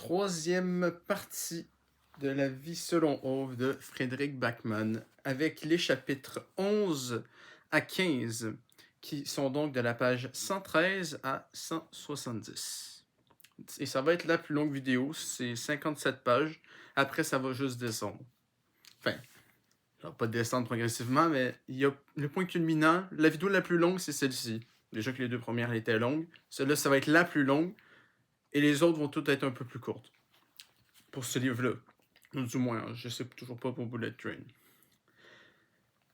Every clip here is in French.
troisième partie de la vie selon Ove de Frédéric Backman, avec les chapitres 11 à 15, qui sont donc de la page 113 à 170. Et ça va être la plus longue vidéo, c'est 57 pages. Après, ça va juste descendre. Enfin, ça va pas descendre progressivement, mais il y a le point culminant. La vidéo la plus longue, c'est celle-ci. Déjà que les deux premières étaient longues. Celle-là, ça va être la plus longue. Et les autres vont toutes être un peu plus courtes. Pour ce livre-là. Du moins, je sais toujours pas pour Bullet Train.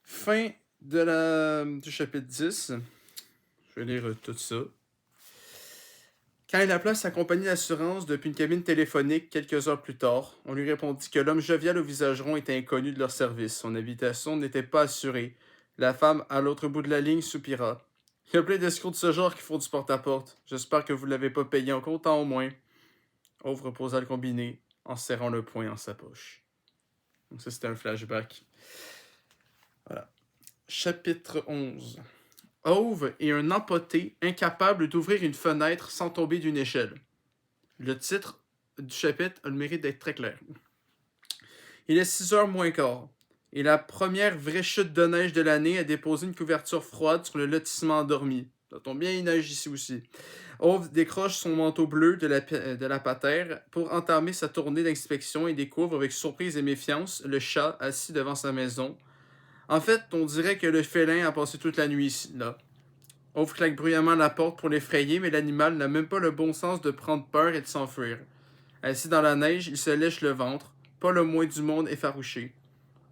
Fin du chapitre 10. Je vais lire tout ça. Quand il appela sa compagnie d'assurance depuis une cabine téléphonique quelques heures plus tard, on lui répondit que l'homme jovial au visage rond était inconnu de leur service. Son habitation n'était pas assurée. La femme, à l'autre bout de la ligne, soupira. Il y a plein d'escrocs de ce genre qui font du porte-à-porte. J'espère que vous ne l'avez pas payé en comptant au moins. Ove reposa le combiné en serrant le poing en sa poche. Donc ça, c'était un flashback. Voilà. Chapitre 11. Ove est un empoté incapable d'ouvrir une fenêtre sans tomber d'une échelle. Le titre du chapitre a le mérite d'être très clair. Il est 6h moins quart. Et la première vraie chute de neige de l'année a déposé une couverture froide sur le lotissement endormi. Ça tombe bien, il neige ici aussi. Ove décroche son manteau bleu de la patère pour entamer sa tournée d'inspection et découvre avec surprise et méfiance le chat assis devant sa maison. En fait, on dirait que le félin a passé toute la nuit ici, là. Ove claque bruyamment la porte pour l'effrayer, mais l'animal n'a même pas le bon sens de prendre peur et de s'enfuir. Assis dans la neige, il se lèche le ventre, pas le moins du monde effarouché.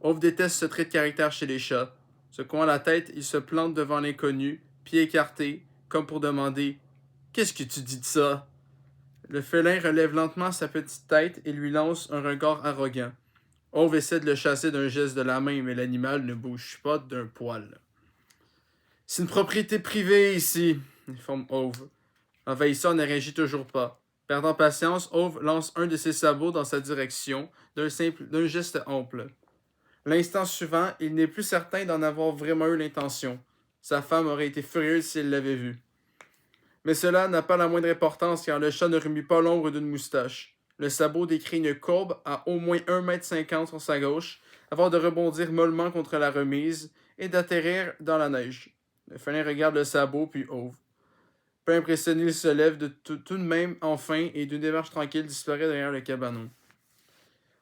Ove déteste ce trait de caractère chez les chats. Secouant la tête, il se plante devant l'inconnu, pieds écartés, comme pour demander « Qu'est-ce que tu dis de ça? » Le félin relève lentement sa petite tête et lui lance un regard arrogant. Ove essaie de le chasser d'un geste de la main, mais l'animal ne bouge pas d'un poil. « C'est une propriété privée ici, » informe Ove. L'envahisseur ne réagit toujours pas. Perdant patience, Ove lance un de ses sabots dans sa direction, d'un geste ample. L'instant suivant, il n'est plus certain d'en avoir vraiment eu l'intention. Sa femme aurait été furieuse si elle l'avait vu. Mais cela n'a pas la moindre importance car le chat ne remue pas l'ombre d'une moustache. Le sabot décrit une courbe à au moins 1,50 m sur sa gauche, avant de rebondir mollement contre la remise et d'atterrir dans la neige. Le félin regarde le sabot, puis Ove. Peu impressionné, il se lève tout de même enfin et d'une démarche tranquille disparaît derrière le cabanon.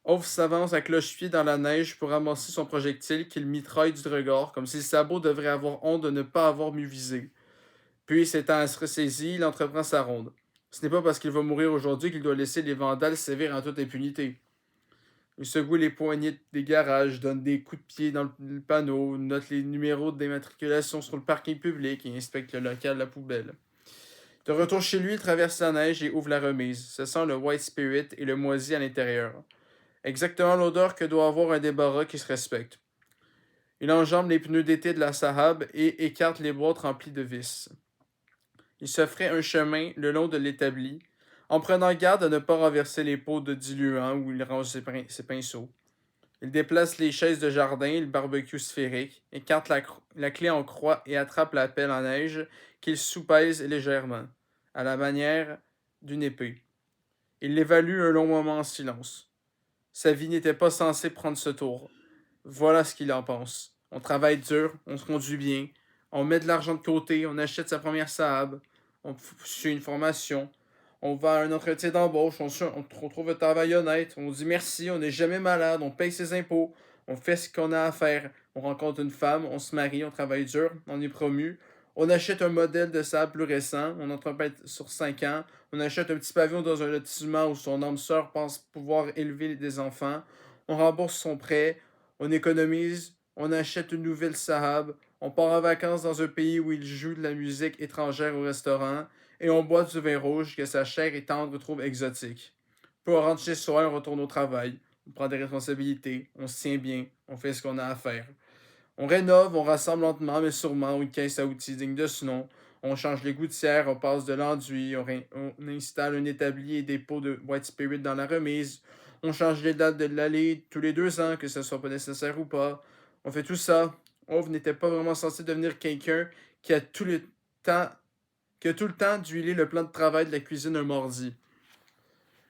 Ove s'avance à cloche-pied dans la neige pour amorcer son projectile qu'il mitraille du regard, comme si le sabot devrait avoir honte de ne pas avoir mieux visé. Puis, s'étant ressaisi, il entreprend sa ronde. Ce n'est pas parce qu'il va mourir aujourd'hui qu'il doit laisser les vandales sévir en toute impunité. Il secoue les poignées des garages, donne des coups de pied dans le panneau, note les numéros d'immatriculation sur le parking public et inspecte le local de la poubelle. De retour chez lui, il traverse la neige et ouvre la remise. Ce sent le White Spirit et le moisi à l'intérieur. Exactement l'odeur que doit avoir un débarras qui se respecte. Il enjambe les pneus d'été de la Sahab et écarte les boîtes remplies de vis. Il se ferait un chemin le long de l'établi, en prenant garde à ne pas renverser les pots de diluant où il range ses pinceaux. Il déplace les chaises de jardin, le barbecue sphérique, écarte la clé en croix et attrape la pelle en neige qu'il soupèse légèrement, à la manière d'une épée. Il l'évalue un long moment en silence. Sa vie n'était pas censée prendre ce tour. Voilà ce qu'il en pense. On travaille dur, on se conduit bien, on met de l'argent de côté, on achète sa première Saab, on suit une formation, on va à un entretien d'embauche, on trouve un travail honnête, on dit merci, on n'est jamais malade, on paye ses impôts, on fait ce qu'on a à faire, on rencontre une femme, on se marie, on travaille dur, on est promu, on achète un modèle de Saab plus récent, on entreprête sur 5 ans, on achète un petit pavillon dans un lotissement où son âme sœur pense pouvoir élever des enfants, on rembourse son prêt, on économise, on achète une nouvelle Sahab, on part en vacances dans un pays où il joue de la musique étrangère au restaurant, et on boit du vin rouge que sa chair et tendre trouve exotique. Puis on rentre chez soi, on retourne au travail, on prend des responsabilités, on se tient bien, on fait ce qu'on a à faire. On rénove, on rassemble lentement mais sûrement une caisse à outils digne de ce nom. On change les gouttières, on passe de l'enduit, on installe un établi et des pots de White Spirit dans la remise. On change les dates de l'allée tous les 2 ans, que ce soit pas nécessaire ou pas. On fait tout ça. Ove n'était pas vraiment censé devenir quelqu'un qui a tout le temps qui a tout le temps d'huiler le plan de travail de la cuisine un mardi.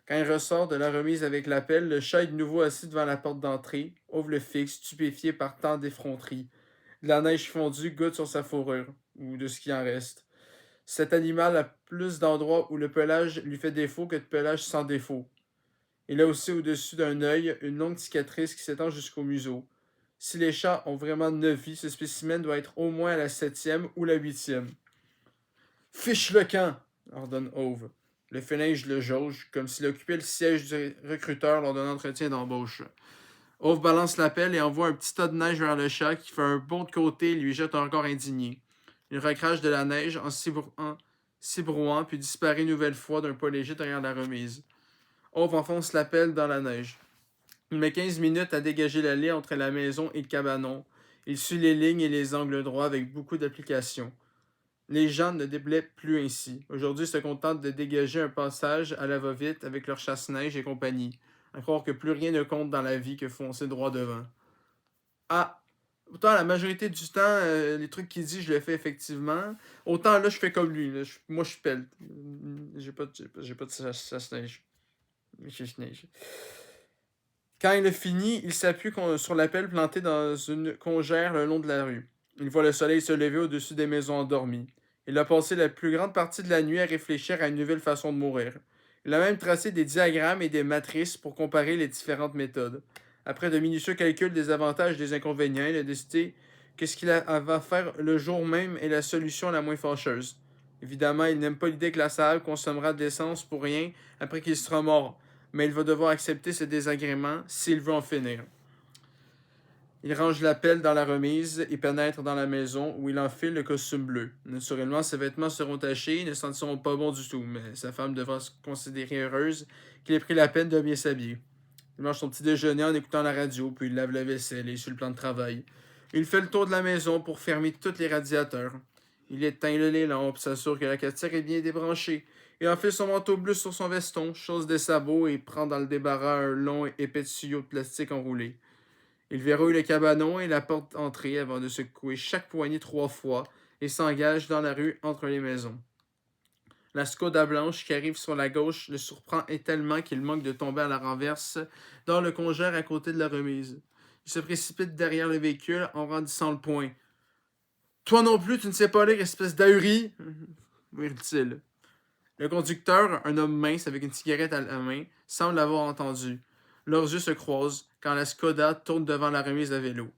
Quand il ressort de la remise avec l'appel, le chat est de nouveau assis devant la porte d'entrée. Ove le fixe, stupéfié par tant d'effronteries. De la neige fondue goutte sur sa fourrure, ou de ce qui en reste. Cet animal a plus d'endroits où le pelage lui fait défaut que de pelage sans défaut. Il a aussi au-dessus d'un œil une longue cicatrice qui s'étend jusqu'au museau. Si les chats ont vraiment 9 vies, ce spécimen doit être au moins à la 7e ou la 8e. Fiche le camp, ordonne Ove. Le félin le jauge, comme s'il occupait le siège du recruteur lors d'un entretien d'embauche. Ove balance l'appel et envoie un petit tas de neige vers le chat qui fait un bond de côté et lui jette un regard indigné. Il recrache de la neige en s'ébrouant puis disparaît une nouvelle fois d'un pas léger derrière la remise. Ove enfonce l'appel dans la neige. Il met 15 minutes à dégager l'allée entre la maison et le cabanon. Il suit les lignes et les angles droits avec beaucoup d'application. Les gens ne déblaient plus ainsi. Aujourd'hui, ils se contentent de dégager un passage à la va-vite avec leur chasse-neige et compagnie. À croire que plus rien ne compte dans la vie que foncer droit devant. Ah! Autant la majorité du temps, les trucs qu'il dit, je les fais effectivement. Autant là, je fais comme lui. Là. Moi, je pèle. J'ai pas de chasse-neige. Chasse-neige. Quand il a fini, il s'appuie sur la pelle plantée dans une congère le long de la rue. Il voit le soleil se lever au-dessus des maisons endormies. Il a passé la plus grande partie de la nuit à réfléchir à une nouvelle façon de mourir. Il a même tracé des diagrammes et des matrices pour comparer les différentes méthodes. Après de minutieux calculs des avantages et des inconvénients, il a décidé que ce qu'il avait à faire le jour même est la solution la moins fâcheuse. Évidemment, il n'aime pas l'idée que la salle consommera de l'essence pour rien après qu'il sera mort, mais il va devoir accepter ce désagrément s'il veut en finir. Il range la pelle dans la remise et pénètre dans la maison où il enfile le costume bleu. Naturellement, ses vêtements seront tachés et ne sentiront pas bon du tout, mais sa femme devra se considérer heureuse qu'il ait pris la peine de bien s'habiller. Il mange son petit déjeuner en écoutant la radio, puis il lave la vaisselle et suit le plan de travail. Il fait le tour de la maison pour fermer tous les radiateurs. Il éteint les lampes, s'assure que la cafetière est bien débranchée. Il enfile son manteau bleu sur son veston, chausse des sabots et prend dans le débarras un long et épais tuyau de plastique enroulé. Il verrouille le cabanon et la porte d'entrée avant de secouer chaque poignée 3 fois et s'engage dans la rue entre les maisons. La Skoda blanche qui arrive sur la gauche le surprend tellement qu'il manque de tomber à la renverse dans le congère à côté de la remise. Il se précipite derrière le véhicule en brandissant le poing. Toi non plus, tu ne sais pas lire, espèce d'ahuri, hurle-t-il. Le conducteur, un homme mince avec une cigarette à la main, semble l'avoir entendu. Leurs yeux se croisent quand la Skoda tourne devant la remise à vélo.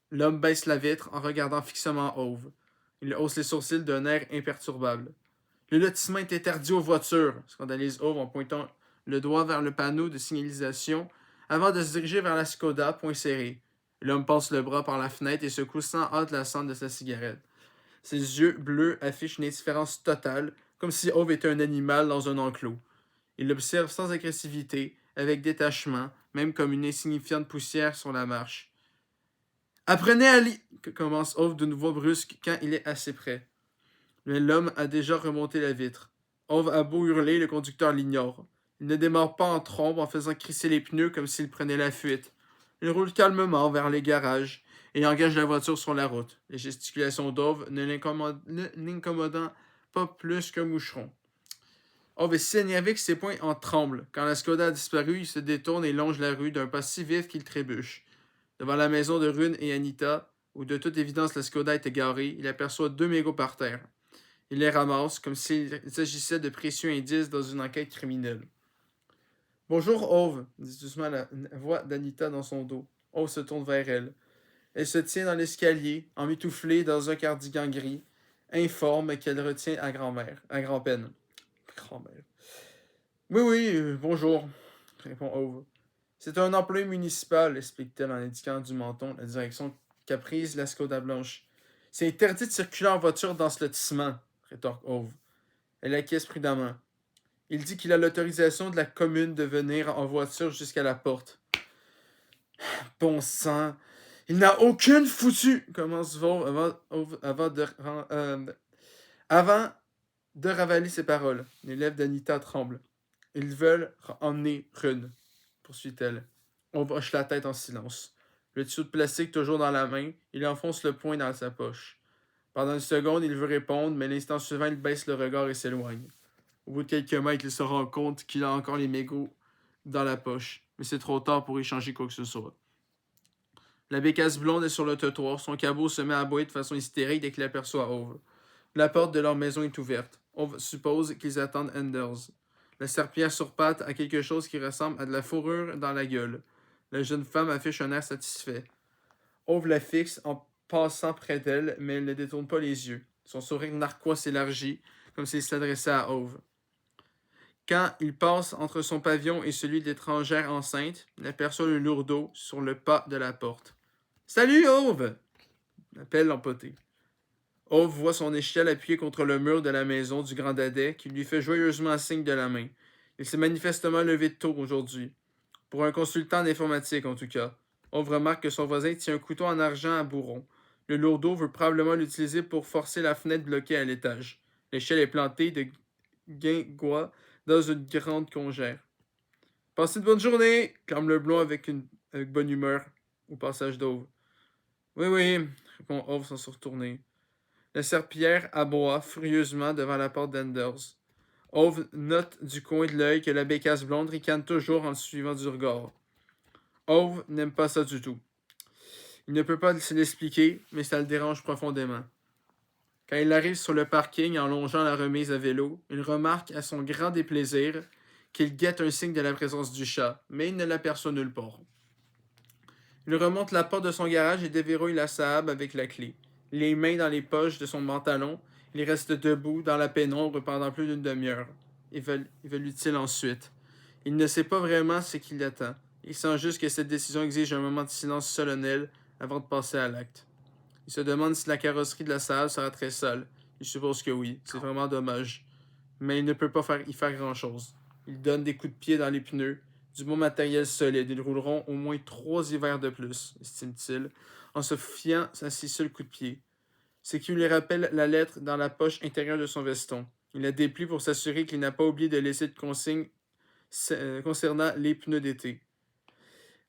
L'homme baisse la vitre en regardant fixement Ove. Il hausse les sourcils d'un air imperturbable. Le lotissement est interdit aux voitures, scandalise Ove en pointant le doigt vers le panneau de signalisation avant de se diriger vers la Skoda, point serré. L'homme passe le bras par la fenêtre et secoue sans hâte la cendre de sa cigarette. Ses yeux bleus affichent une indifférence totale, comme si Ove était un animal dans un enclos. Il l'observe sans agressivité, avec détachement, même comme une insignifiante poussière sur la marche. Apprenez à lire, commence Ove d'une voix brusque quand il est assez près. Mais l'homme a déjà remonté la vitre. Ove a beau hurler, le conducteur l'ignore. Il ne démarre pas en trombe en faisant crisser les pneus comme s'il prenait la fuite. Il roule calmement vers les garages et engage la voiture sur la route, les gesticulations d'Ove ne l'incommodant pas plus qu'un moucheron. Ove est si énervé que ses poings en tremblent. Quand la Skoda a disparu, il se détourne et longe la rue d'un pas si vif qu'il trébuche. Devant la maison de Rune et Anita, où de toute évidence la Skoda était garée, il aperçoit 2 mégots par terre. Il les ramasse comme s'il s'agissait de précieux indices dans une enquête criminelle. Bonjour, Ove, dit doucement la voix d'Anita dans son dos. Ove se tourne vers elle. Elle se tient dans l'escalier, emmitouflée dans un cardigan gris, informe qu'elle retient à grand-peine. Grand-mère. Oui, oui, bonjour, répond Ove. C'est un employé municipal, explique-t-elle en indiquant du menton la direction qu'a prise la Skoda blanche. C'est interdit de circuler en voiture dans ce lotissement, rétorque Ove. Elle acquiesce prudemment. Il dit qu'il a l'autorisation de la commune de venir en voiture jusqu'à la porte. Bon sang! Il n'a aucune foutue! Commence Vauve avant de ravaler ses paroles. Les lèvres d'Anita tremblent. Ils veulent emmener Rune, poursuit-elle. On hoche la tête en silence. Le tuyau de plastique toujours dans la main, il enfonce le poing dans sa poche. Pendant une seconde, il veut répondre, mais l'instant suivant, il baisse le regard et s'éloigne. Au bout de quelques mètres, il se rend compte qu'il a encore les mégots dans la poche, mais c'est trop tard pour y changer quoi que ce soit. La bécasse blonde est sur le trottoir, son cabot se met à aboyer de façon hystérique dès qu'il aperçoit Ove. La porte de leur maison est ouverte. Ove suppose qu'ils attendent Anders. La serpillière sur pattes a quelque chose qui ressemble à de la fourrure dans la gueule. La jeune femme affiche un air satisfait. Ove la fixe en passant près d'elle, mais elle ne détourne pas les yeux. Son sourire narquois s'élargit, comme s'il s'adressait à Ove. Quand il passe entre son pavillon et celui de l'étrangère enceinte, il aperçoit le lourdeau sur le pas de la porte. Salut, Ove! Appelle l'empoté. Ove voit son échelle appuyée contre le mur de la maison du grand dadais qui lui fait joyeusement un signe de la main. Il s'est manifestement levé de tôt aujourd'hui. Pour un consultant en informatique, en tout cas. Ove remarque que son voisin tient un couteau en argent à bourron. Le lourdeau veut probablement l'utiliser pour forcer la fenêtre bloquée à l'étage. L'échelle est plantée de guingois dans une grande congère. Passez une bonne journée, clame le blond avec bonne humeur au passage d'Ove. Oui, oui, répond Ove sans se retourner. La serpillière aboie furieusement devant la porte d'Enders. Ove note du coin de l'œil que la bécasse blonde ricane toujours en le suivant du regard. Ove n'aime pas ça du tout. Il ne peut pas se l'expliquer, mais ça le dérange profondément. Quand il arrive sur le parking en longeant la remise à vélo, il remarque à son grand déplaisir qu'il guette un signe de la présence du chat, mais il ne l'aperçoit nulle part. Il remonte la porte de son garage et déverrouille la Saab avec la clé. Les mains dans les poches de son pantalon, il reste debout dans la pénombre pendant plus d'une demi-heure. Évalue-t-il ensuite. Il ne sait pas vraiment ce qui l'attend. Il sent juste que cette décision exige un moment de silence solennel avant de passer à l'acte. Il se demande si la carrosserie de la Saab sera très sale. Il suppose que oui. C'est vraiment dommage. Mais il ne peut pas y faire grand-chose. Il donne des coups de pied dans les pneus. Du bon matériel solide. Ils rouleront au moins 3 hivers de plus, estime-t-il, en se fiant à ses seuls coups de pied. C'est qui lui rappelle la lettre dans la poche intérieure de son veston. Il la déplie pour s'assurer qu'il n'a pas oublié de laisser de consigne concernant les pneus d'été.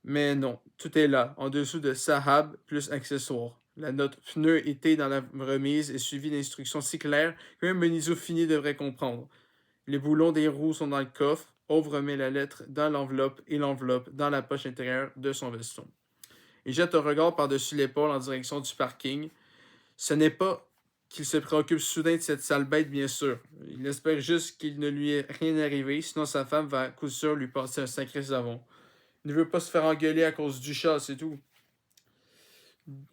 Mais non, tout est là, en dessous de Sahab plus accessoires. La note pneu été dans la remise est suivie d'instructions si claires que même un fini devrait comprendre. Les boulons des roues sont dans le coffre. Ove remet la lettre dans l'enveloppe et l'enveloppe dans la poche intérieure de son veston. Il jette un regard par-dessus l'épaule en direction du parking. Ce n'est pas qu'il se préoccupe soudain de cette sale bête, bien sûr. Il espère juste qu'il ne lui est rien arrivé, sinon sa femme va à coup sûr lui passer un sacré savon. Il ne veut pas se faire engueuler à cause du chat, c'est tout.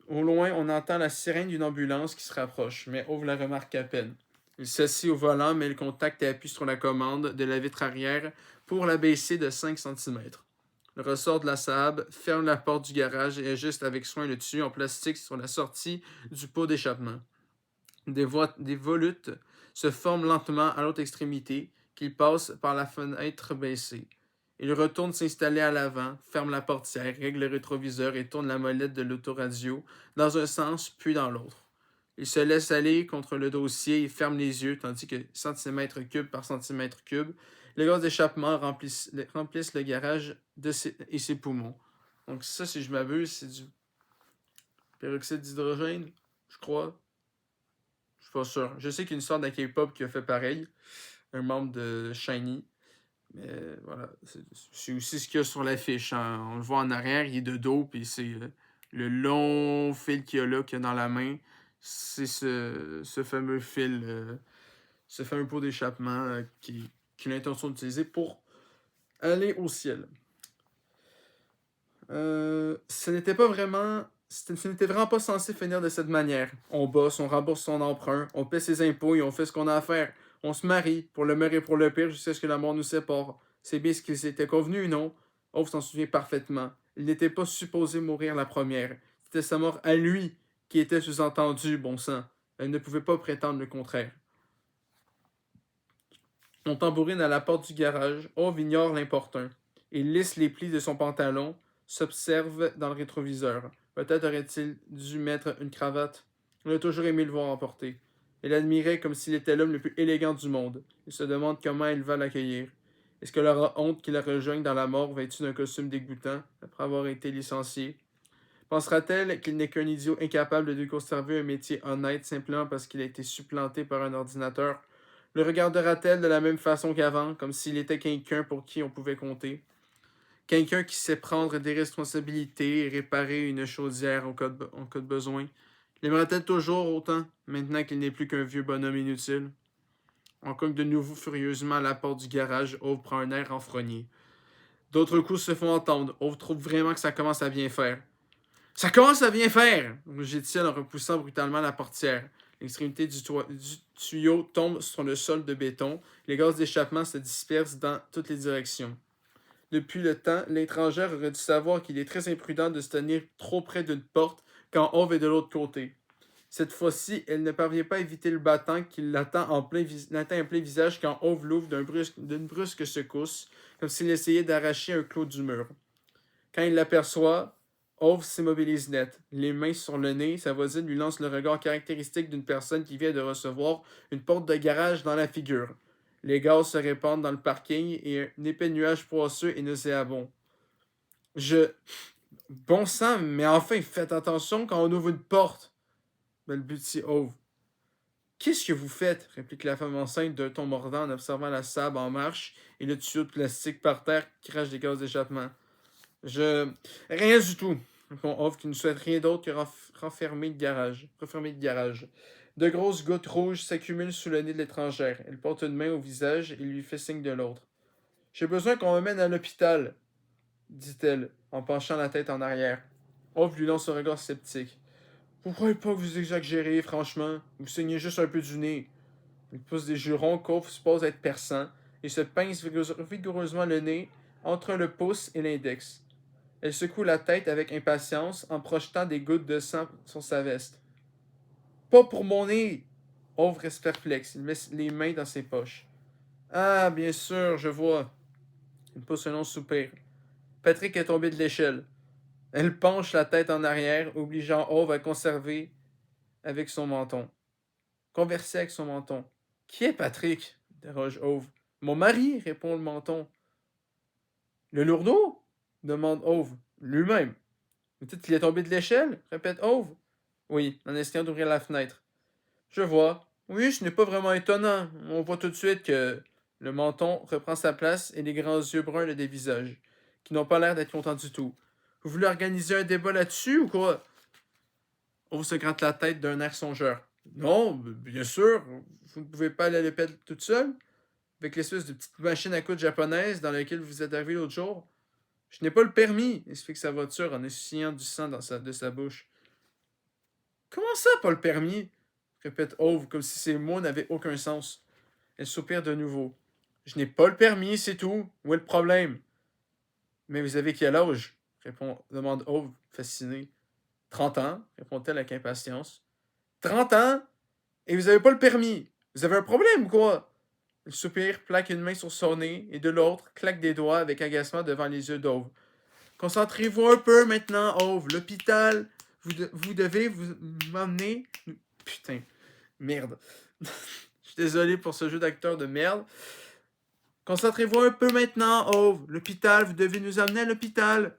Au loin, on entend la sirène d'une ambulance qui se rapproche, mais Ove la remarque à peine. Il s'assied au volant, mais le contact et appuie sur la commande de la vitre arrière pour la baisser de 5 cm. Le ressort de la Saab ferme la porte du garage et ajuste avec soin le tuyau en plastique sur la sortie du pot d'échappement. Des volutes se forment lentement à l'autre extrémité, qu'il passe par la fenêtre baissée. Il retourne s'installer à l'avant, ferme la portière, règle le rétroviseur et tourne la molette de l'autoradio dans un sens puis dans l'autre. Il se laisse aller contre le dossier et ferme les yeux, tandis que centimètre cube par centimètre cube, les gaz d'échappement remplissent le garage et ses poumons. Donc ça, si je m'abuse, c'est du peroxyde d'hydrogène, je crois. Je suis pas sûr. Je sais qu'il y a une sorte de K-pop qui a fait pareil, un membre de Shiny. Mais voilà, c'est aussi ce qu'il y a sur l'affiche. Hein. On le voit en arrière, il est de dos, puis c'est le long fil qu'il y a dans la main. C'est ce fameux fil, ce fameux pot d'échappement qu'il a l'intention d'utiliser pour aller au ciel. Ce n'était vraiment pas censé finir de cette manière. On bosse, on rembourse son emprunt, on paie ses impôts et on fait ce qu'on a à faire. On se marie, pour le meilleur et pour le pire, jusqu'à ce que la mort nous sépare. C'est bien ce qu'ils s'était convenu, non? Ove s'en souvient parfaitement. Il n'était pas supposé mourir la première. C'était sa mort à lui qui était sous-entendue, bon sang. Elle ne pouvait pas prétendre le contraire. On tambourine à la porte du garage. Ove ignore l'importun. Il lisse les plis de son pantalon, s'observe dans le rétroviseur. Peut-être aurait-il dû mettre une cravate. On a toujours aimé le voir emporter. Il l'admirait comme s'il était l'homme le plus élégant du monde. Il se demande comment elle va l'accueillir. Est-ce qu'elle aura honte qu'il la rejoigne dans la mort vêtue d'un costume dégoûtant, après avoir été licencié? Pensera-t-elle qu'il n'est qu'un idiot incapable de conserver un métier honnête simplement parce qu'il a été supplanté par un ordinateur? Le regardera-t-elle de la même façon qu'avant, comme s'il était quelqu'un pour qui on pouvait compter? Quelqu'un qui sait prendre des responsabilités et réparer une chaudière en cas de besoin? L'aimera-t-elle toujours autant, maintenant qu'il n'est plus qu'un vieux bonhomme inutile? On cogne de nouveau furieusement à la porte du garage. Ove prend un air renfrogné. D'autres coups se font entendre. Ove trouve vraiment que ça commence à bien faire. Ça commence à bien faire! Rugit-il en repoussant brutalement la portière. L'extrémité du tuyau tombe sur le sol de béton. Les gaz d'échappement se dispersent dans toutes les directions. Depuis le temps, l'étrangère aurait dû savoir qu'il est très imprudent de se tenir trop près d'une porte quand Ove est de l'autre côté. Cette fois-ci, elle ne parvient pas à éviter le battant qui l'atteint en plein visage quand Ove l'ouvre d'une brusque secousse, comme s'il essayait d'arracher un clou du mur. Quand il l'aperçoit, Ove s'immobilise net, les mains sur le nez. Sa voisine lui lance le regard caractéristique d'une personne qui vient de recevoir une porte de garage dans la figure. Les gaz se répandent dans le parking et un épais nuage poisseux et nauséabond. Bon sang, mais enfin, faites attention quand on ouvre une porte, balbutie Ove. Qu'est-ce que vous faites? Réplique la femme enceinte d'un ton mordant en observant la sable en marche et le tuyau de plastique par terre qui crache des gaz d'échappement. Rien du tout, répond Ove qui ne souhaite rien d'autre que refermer le garage. De grosses gouttes rouges s'accumulent sous le nez de l'étrangère. Elle porte une main au visage et lui fait signe de l'autre. J'ai besoin qu'on m'amène à l'hôpital, dit-elle, en penchant la tête en arrière. Ove lui lance un regard sceptique. Vous croyez pas que vous exagérez, franchement? Vous saignez juste un peu du nez. Il pousse des jurons qu'Ove suppose être perçants et se pince vigoureusement le nez entre le pouce et l'index. Elle secoue la tête avec impatience en projetant des gouttes de sang sur sa veste. Pas pour mon nez! Ove reste perplexe. Il met les mains dans ses poches. Ah, bien sûr, je vois. Il pousse un long soupir. Patrick est tombé de l'échelle. Elle penche la tête en arrière, obligeant Ove à converser avec son menton. Qui est Patrick? Interroge Ove. Mon mari, répond le menton. Le lourdeau? Demande Ove. Lui-même. Vous dites qu'il est tombé de l'échelle? Répète Ove. Oui, en essayant d'ouvrir la fenêtre. Je vois. Oui, ce n'est pas vraiment étonnant. On voit tout de suite que le menton reprend sa place et les grands yeux bruns le dévisagent, qui n'ont pas l'air d'être contents du tout. Vous voulez organiser un débat là-dessus ou quoi? Ove se gratte la tête d'un air songeur. Non, bien sûr. Vous ne pouvez pas aller à l'hôpital toute seule? Avec l'espèce de petite machine à coudre japonaise dans laquelle vous êtes arrivé l'autre jour? Je n'ai pas le permis, explique sa voiture en essuyant du sang de sa bouche. Comment ça, pas le permis? Répète Ove, comme si ces mots n'avaient aucun sens. Elle soupire de nouveau. Je n'ai pas le permis, c'est tout. Où est le problème? Mais vous avez quel âge? Demande Ove, fasciné. 30 ans, répond-elle avec impatience. 30 ans? Et vous avez pas le permis? Vous avez un problème ou quoi? Elle soupire, plaque une main sur son nez et de l'autre, claque des doigts avec agacement devant les yeux d'Ove. Concentrez-vous un peu maintenant, Ove. L'hôpital, vous devez vous m'emmener. Putain, merde. Je suis désolé pour ce jeu d'acteur de merde. Concentrez-vous un peu maintenant, Ove. L'hôpital, vous devez nous amener à l'hôpital.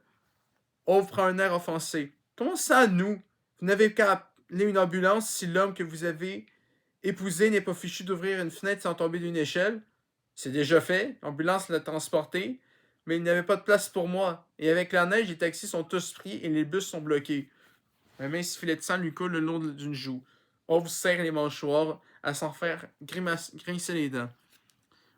Ove prend un air offensé. Comment ça, nous? Vous n'avez qu'à appeler une ambulance si l'homme que vous avez épousé n'est pas fichu d'ouvrir une fenêtre sans tomber d'une échelle. C'est déjà fait. L'ambulance l'a transporté. Mais il n'y avait pas de place pour moi. Et avec la neige, les taxis sont tous pris et les bus sont bloqués. Un mince filet de sang lui coule le long d'une joue. Ove serre les mâchoires à s'en faire grincer les dents.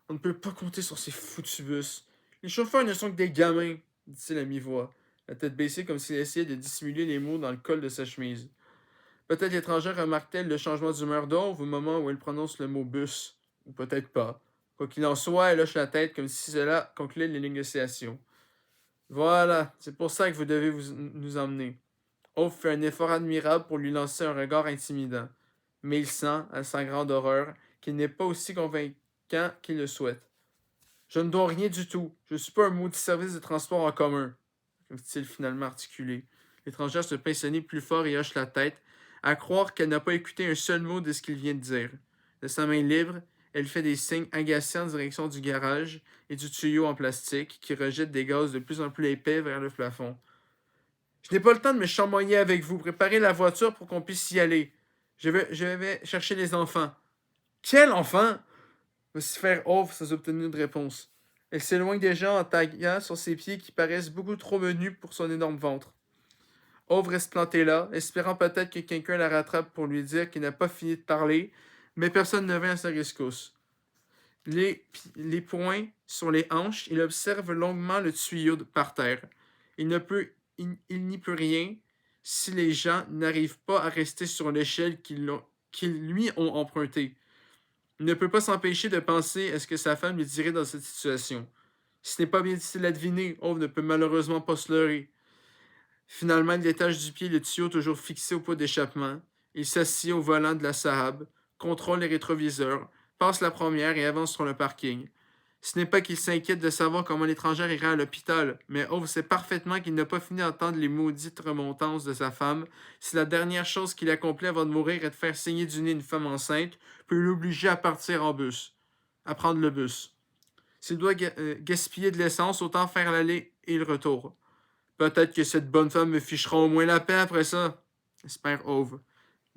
On ne peut pas compter sur ces foutus bus. Les chauffeurs ne sont que des gamins, dit-il à mi-voix, la tête baissée comme s'il essayait de dissimuler les mots dans le col de sa chemise. Peut-être l'étrangère remarque-t-elle le changement d'humeur d'Ove au moment où elle prononce le mot bus. Ou peut-être pas. Quoi qu'il en soit, elle hoche la tête comme si cela concluait les négociations. Voilà, c'est pour ça que vous devez nous emmener. Ove fait un effort admirable pour lui lancer un regard intimidant. Mais il sent, à sa grande horreur, qu'il n'est pas aussi convaincant qu'il le souhaite. Je ne dois rien du tout. Je ne suis pas un maudit service de transport en commun, dit-il finalement articulé. L'étrangère se pince le nez plus fort et hoche la tête, à croire qu'elle n'a pas écouté un seul mot de ce qu'il vient de dire. De sa main libre, elle fait des signes agacés en direction du garage et du tuyau en plastique qui rejette des gaz de plus en plus épais vers le plafond. Je n'ai pas le temps de me chamoyer avec vous. Préparez la voiture pour qu'on puisse y aller. Je vais chercher les enfants. Quel enfant? vocifère Ove sans obtenir de réponse. Elle s'éloigne déjà en taguant sur ses pieds qui paraissent beaucoup trop menus pour son énorme ventre. Ove reste plantée là, espérant peut-être que quelqu'un la rattrape pour lui dire qu'il n'a pas fini de parler, mais personne ne vient à sa rescousse. Les poings sur les hanches, il observe longuement le tuyau par terre. Il n'y peut rien si les gens n'arrivent pas à rester sur l'échelle qu'ils lui ont empruntée. Il ne peut pas s'empêcher de penser à ce que sa femme lui dirait dans cette situation. Ce n'est pas bien difficile à deviner, Ove ne peut malheureusement pas se leurrer. Finalement, il détache du pied le tuyau toujours fixé au pot d'échappement. Il s'assied au volant de la Saab, contrôle les rétroviseurs, passe la première et avance sur le parking. Ce n'est pas qu'il s'inquiète de savoir comment l'étrangère ira à l'hôpital, mais Ove sait parfaitement qu'il n'a pas fini d'entendre les maudites remontances de sa femme. Si la dernière chose qu'il accomplit avant de mourir est de faire saigner du nez une femme enceinte, peut l'obliger à partir en bus, à prendre le bus. S'il doit gaspiller de l'essence, autant faire l'aller et le retour. Peut-être que cette bonne femme me fichera au moins la paix après ça, espère Ove.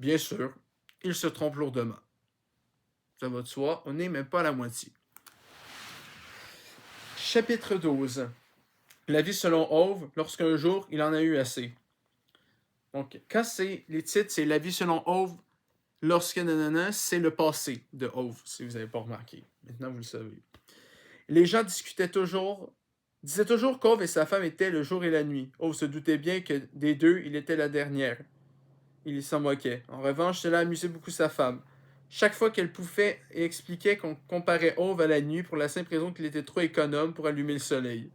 Bien sûr, il se trompe lourdement. Ça va de soi, on n'est même pas à la moitié. Chapitre 12. La vie selon Ove, lorsqu'un jour il en a eu assez. Donc, quand c'est les titres, c'est La vie selon Ove, lorsque nanana, c'est le passé de Ove, si vous n'avez pas remarqué. Maintenant, vous le savez. Les gens disaient toujours qu'Ove et sa femme étaient le jour et la nuit. Ove se doutait bien que des deux, il était la dernière. Il s'en moquait. En revanche, cela amusait beaucoup sa femme. Chaque fois qu'elle pouvait et expliquait qu'on comparait Ove à la nuit pour la simple raison qu'il était trop économe pour allumer le soleil.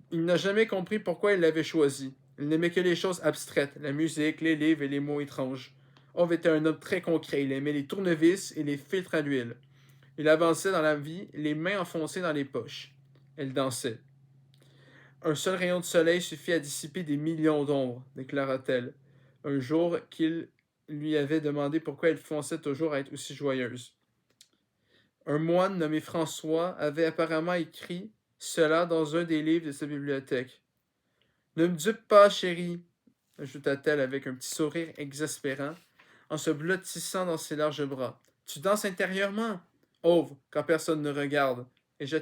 Il n'a jamais compris pourquoi il l'avait choisi. Il n'aimait que les choses abstraites, la musique, les livres et les mots étranges. Ove était un homme très concret. Il aimait les tournevis et les filtres à l'huile. Il avançait dans la vie, les mains enfoncées dans les poches. Elle dansait. Un seul rayon de soleil suffit à dissiper des millions d'ombres, déclara-t-elle, un jour qu'il lui avait demandé pourquoi elle fonçait toujours à être aussi joyeuse. Un moine nommé François avait apparemment écrit cela dans un des livres de sa bibliothèque. Ne me dupe pas, chérie, ajouta-t-elle avec un petit sourire exaspérant, en se blottissant dans ses larges bras. Tu danses intérieurement, Ove, quand personne ne regarde, et je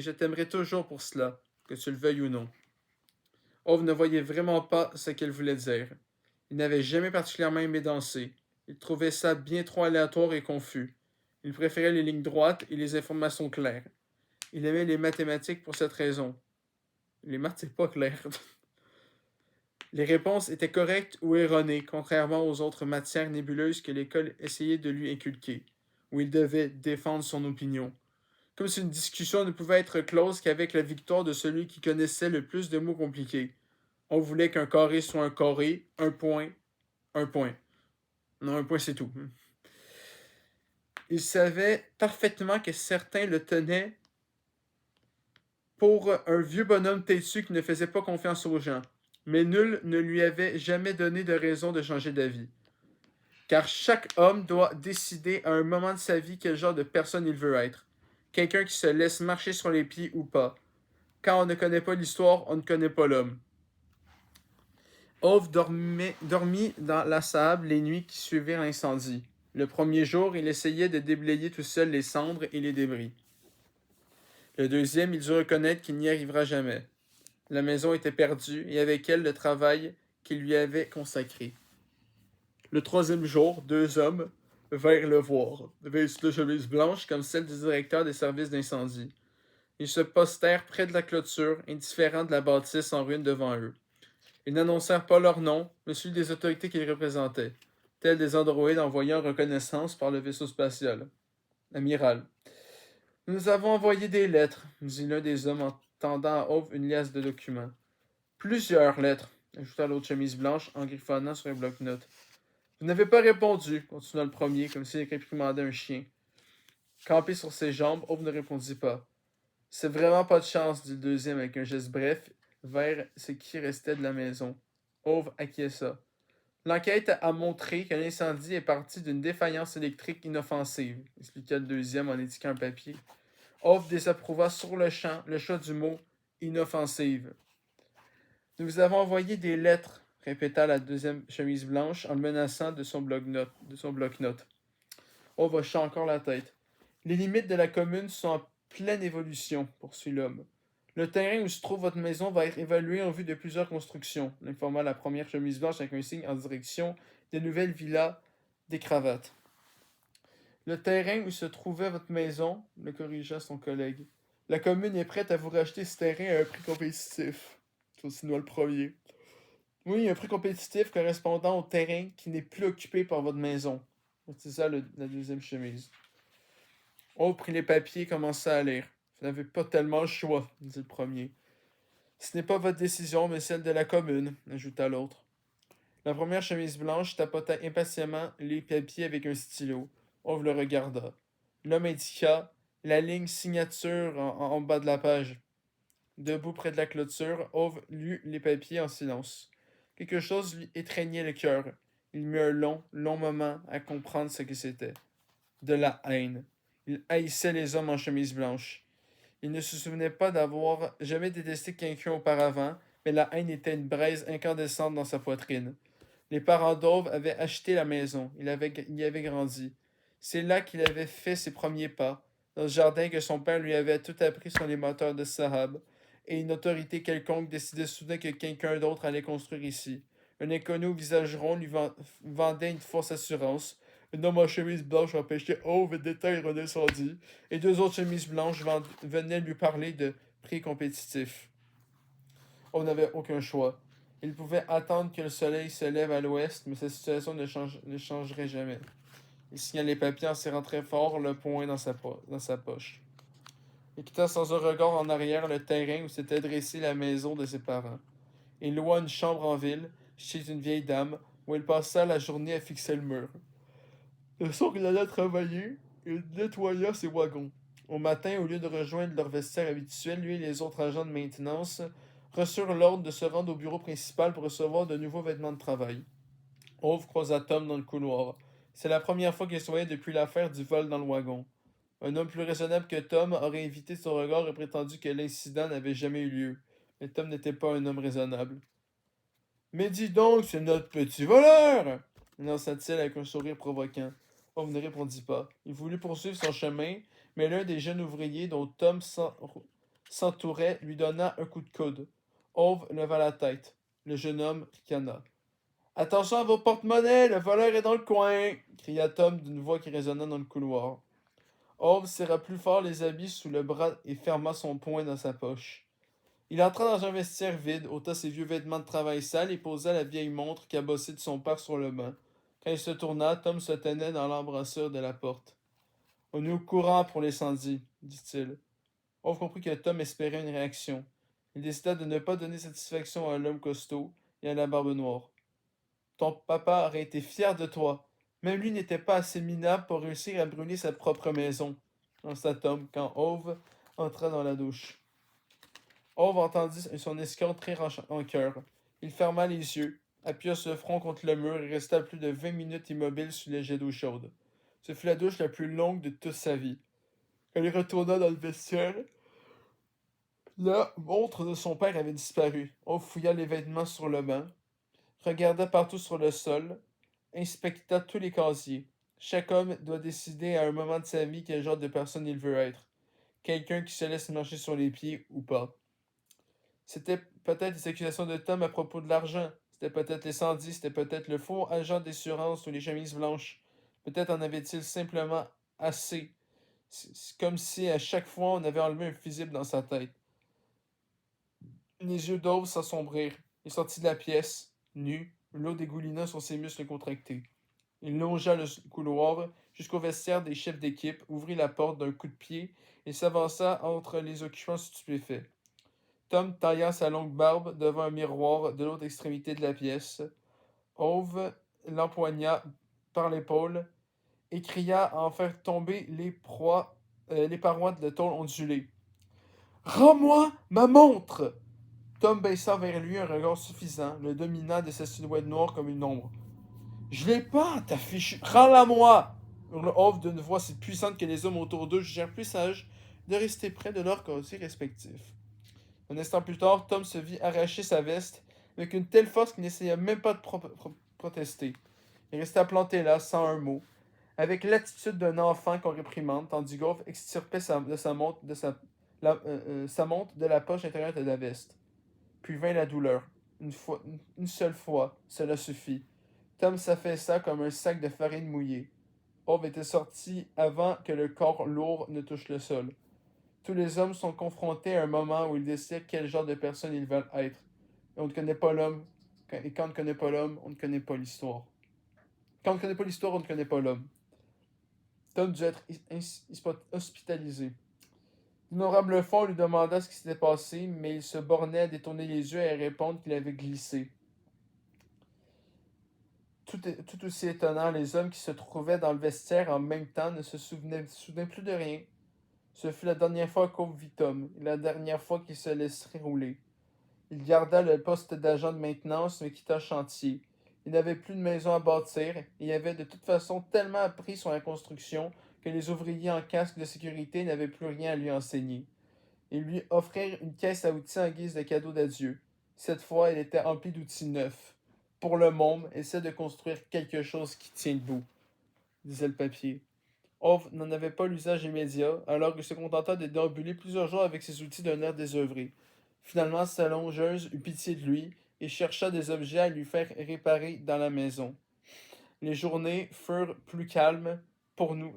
t'aimerai toujours pour cela, que tu le veuilles ou non. Ove ne voyait vraiment pas ce qu'elle voulait dire. Il n'avait jamais particulièrement aimé danser. Il trouvait ça bien trop aléatoire et confus. Il préférait les lignes droites et les informations claires. Il aimait les mathématiques pour cette raison. Les maths, c'est pas clair. Les réponses étaient correctes ou erronées, contrairement aux autres matières nébuleuses que l'école essayait de lui inculquer, où il devait défendre son opinion. Comme si une discussion ne pouvait être close qu'avec la victoire de celui qui connaissait le plus de mots compliqués. On voulait qu'un carré soit un carré, un point, un point. Non, un point, c'est tout. Il savait parfaitement que certains le tenaient pour un vieux bonhomme têtu qui ne faisait pas confiance aux gens. Mais nul ne lui avait jamais donné de raison de changer d'avis. Car chaque homme doit décider à un moment de sa vie quel genre de personne il veut être. Quelqu'un qui se laisse marcher sur les pieds ou pas. Quand on ne connaît pas l'histoire, on ne connaît pas l'homme. Ove dormit dans la sable les nuits qui suivirent l'incendie. Le premier jour, il essayait de déblayer tout seul les cendres et les débris. Le deuxième, il dut reconnaître qu'il n'y arrivera jamais. La maison était perdue et avec elle le travail qu'il lui avait consacré. Le troisième jour, deux hommes vinrent le voir, vêtus de chemise blanche comme celle du directeur des services d'incendie. Ils se postèrent près de la clôture, indifférents de la bâtisse en ruine devant eux. Ils n'annoncèrent pas leur nom, mais celui des autorités qu'ils représentaient, tels des androïdes envoyés en reconnaissance par le vaisseau spatial. Amiral. Nous avons envoyé des lettres, dit l'un des hommes en tendant à Ove une liasse de documents. Plusieurs lettres, ajouta l'autre chemise blanche en griffonnant sur un bloc-notes. Vous n'avez pas répondu, continua le premier, comme s'il réprimandait un chien. Campé sur ses jambes, Ove ne répondit pas. C'est vraiment pas de chance, dit le deuxième avec un geste bref vers ce qui restait de la maison. Ove acquiesça. L'enquête a montré que l'incendie est parti d'une défaillance électrique inoffensive, expliqua le deuxième en indiquant un papier. Ove désapprouva sur le champ le choix du mot inoffensive. Nous vous avons envoyé des lettres, répéta la deuxième chemise blanche en le menaçant de son bloc-notes. Ove hocha encore la tête. Les limites de la commune sont en pleine évolution, poursuit l'homme. Le terrain où se trouve votre maison va être évalué en vue de plusieurs constructions, informa la première chemise blanche avec un signe en direction des nouvelles villas des cravates. Le terrain où se trouvait votre maison, le corrigea son collègue. La commune est prête à vous racheter ce terrain à un prix compétitif. Continua le premier. Oui, un prix compétitif correspondant au terrain qui n'est plus occupé par votre maison. C'est ça la deuxième chemise. Oh, prit les papiers et commença à lire. Vous n'avez pas tellement le choix, dit le premier. Ce n'est pas votre décision, mais celle de la commune, ajouta l'autre. La première chemise blanche tapota impatiemment les papiers avec un stylo. Ove le regarda. L'homme indiqua la ligne signature en bas de la page. Debout près de la clôture, Ove lut les papiers en silence. Quelque chose lui étreignait le cœur. Il mit un long moment à comprendre ce que c'était. De la haine. Il haïssait les hommes en chemise blanche. Il ne se souvenait pas d'avoir jamais détesté quelqu'un auparavant, mais la haine était une braise incandescente dans sa poitrine. Les parents d'Ove avaient acheté la maison. Il y avait grandi. C'est là qu'il avait fait ses premiers pas, dans le jardin que son père lui avait tout appris sur les moteurs de Sahab, et une autorité quelconque décidait soudain que quelqu'un d'autre allait construire ici. Un inconnu au visage rond lui vendait une fausse assurance. Un homme en chemise blanche empêchait Ove d'éteindre un incendie, et deux autres chemises blanches venaient lui parler de prix compétitifs. On n'avait aucun choix. Il pouvait attendre que le soleil se lève à l'ouest, mais sa situation ne changerait jamais. Il signa les papiers en serrant très fort le poing dans sa poche. Il quitta sans un regard en arrière le terrain où s'était dressée la maison de ses parents. Il loua une chambre en ville, chez une vieille dame, où il passa la journée à fixer le mur. Le soir qu'il allait travailler, il nettoya ses wagons. Au matin, au lieu de rejoindre leur vestiaire habituel, lui et les autres agents de maintenance reçurent l'ordre de se rendre au bureau principal pour recevoir de nouveaux vêtements de travail. Ove croisa Tom dans le couloir. C'est la première fois qu'il se voyait depuis l'affaire du vol dans le wagon. Un homme plus raisonnable que Tom aurait évité son regard et prétendu que l'incident n'avait jamais eu lieu. Mais Tom n'était pas un homme raisonnable. Mais dis donc, c'est notre petit voleur! Lança-t-il avec un sourire provoquant. Ove ne répondit pas. Il voulut poursuivre son chemin, mais l'un des jeunes ouvriers dont Tom s'entourait lui donna un coup de coude. Ove leva la tête. Le jeune homme ricana. Attention à vos porte-monnaies, le voleur est dans le coin! Cria Tom d'une voix qui résonna dans le couloir. Ove serra plus fort les habits sous le bras et ferma son poing dans sa poche. Il entra dans un vestiaire vide, ôta ses vieux vêtements de travail sales et posa la vieille montre cabossée de son père sur le banc. Quand il se tourna, Tom se tenait dans l'embrasure de la porte. On est au courant pour l'incendie, dit-il. Ove comprit que Tom espérait une réaction. Il décida de ne pas donner satisfaction à l'homme costaud et à la barbe noire. Ton papa aurait été fier de toi. Même lui n'était pas assez minable pour réussir à brûler sa propre maison, lança Tom quand Ove entra dans la douche. Ove entendit son escorte rire en chœur. Il ferma les yeux, appuya ce front contre le mur et resta plus de 20 minutes immobile sous les jets d'eau chaude. Ce fut la douche la plus longue de toute sa vie. Quand il retourna dans le vestiaire, la montre de son père avait disparu. Ove fouilla les vêtements sur le banc, regarda partout sur le sol, inspecta tous les casiers. Chaque homme doit décider à un moment de sa vie quel genre de personne il veut être. Quelqu'un qui se laisse marcher sur les pieds ou pas. C'était peut-être des accusations de Tom à propos de l'argent. C'était peut-être l'incendie, c'était peut-être le faux agent d'assurance ou les chemises blanches. Peut-être en avait-il simplement assez. C'est comme si à chaque fois on avait enlevé un fusible dans sa tête. Les yeux d'Ove s'assombrirent. Il sortit de la pièce, nu, l'eau dégoulina sur ses muscles contractés. Il longea le couloir jusqu'au vestiaire des chefs d'équipe, ouvrit la porte d'un coup de pied et s'avança entre les occupants stupéfaits. Tom tailla sa longue barbe devant un miroir de l'autre extrémité de la pièce. Ove l'empoigna par l'épaule et cria à en faire tomber les parois de tôle ondulées. Rends-moi ma montre! Tom baissa vers lui un regard suffisant, le dominant de sa silhouette noire comme une ombre. Je l'ai pas, ta fichue. Rends-la-moi! Hurla Ove d'une voix si puissante que les hommes autour d'eux jugèrent plus sages de rester près de leurs casiers respectifs. Un instant plus tard, Tom se vit arracher sa veste avec une telle force qu'il n'essaya même pas de protester. Il resta planté là, sans un mot, avec l'attitude d'un enfant qu'on réprimande, tandis qu'Ove extirpait sa montre de la poche intérieure de la veste. Puis vint la douleur. Une seule fois, cela suffit. Tom s'affaissa comme un sac de farine mouillée. Ove était sorti avant que le corps lourd ne touche le sol. Tous les hommes sont confrontés à un moment où ils décident quel genre de personne ils veulent être. Et on ne connaît pas l'homme. Et quand on ne connaît pas l'homme, on ne connaît pas l'histoire. Quand on ne connaît pas l'histoire, on ne connaît pas l'homme. Tom dut être hospitalisé. L'honorable fond lui demanda ce qui s'était passé, mais il se bornait à détourner les yeux et à répondre qu'il avait glissé. Tout aussi étonnant, les hommes qui se trouvaient dans le vestiaire en même temps ne se souvenaient plus de rien. Ce fut la dernière fois qu'Ove vit Tom, et la dernière fois qu'il se laisserait rouler. Il garda le poste d'agent de maintenance, mais quitta le chantier. Il n'avait plus de maison à bâtir, et il avait de toute façon tellement appris sur la construction que les ouvriers en casque de sécurité n'avaient plus rien à lui enseigner. Ils lui offrirent une caisse à outils en guise de cadeau d'adieu. Cette fois, elle était emplie d'outils neufs. Pour le monde, essaie de construire quelque chose qui tient debout, disait le papier. Ove n'en avait pas l'usage immédiat, alors qu'il se contenta de déambuler plusieurs jours avec ses outils d'un air désœuvré. Finalement, sa longeuse eut pitié de lui et chercha des objets à lui faire réparer dans la maison. Les journées furent plus calmes pour nous,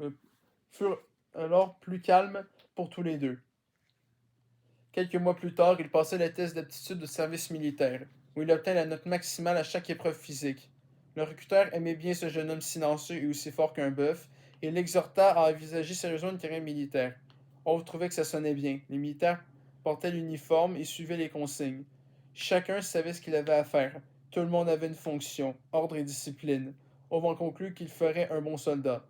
furent alors plus calmes pour tous les deux. Quelques mois plus tard, il passait le test d'aptitude au service militaire, où il obtint la note maximale à chaque épreuve physique. Le recruteur aimait bien ce jeune homme silencieux et aussi fort qu'un bœuf, et l'exhorta à envisager sérieusement une carrière militaire. Ove trouvait que ça sonnait bien. Les militaires portaient l'uniforme et suivaient les consignes. Chacun savait ce qu'il avait à faire. Tout le monde avait une fonction, ordre et discipline. Ove en conclut qu'il ferait un bon soldat.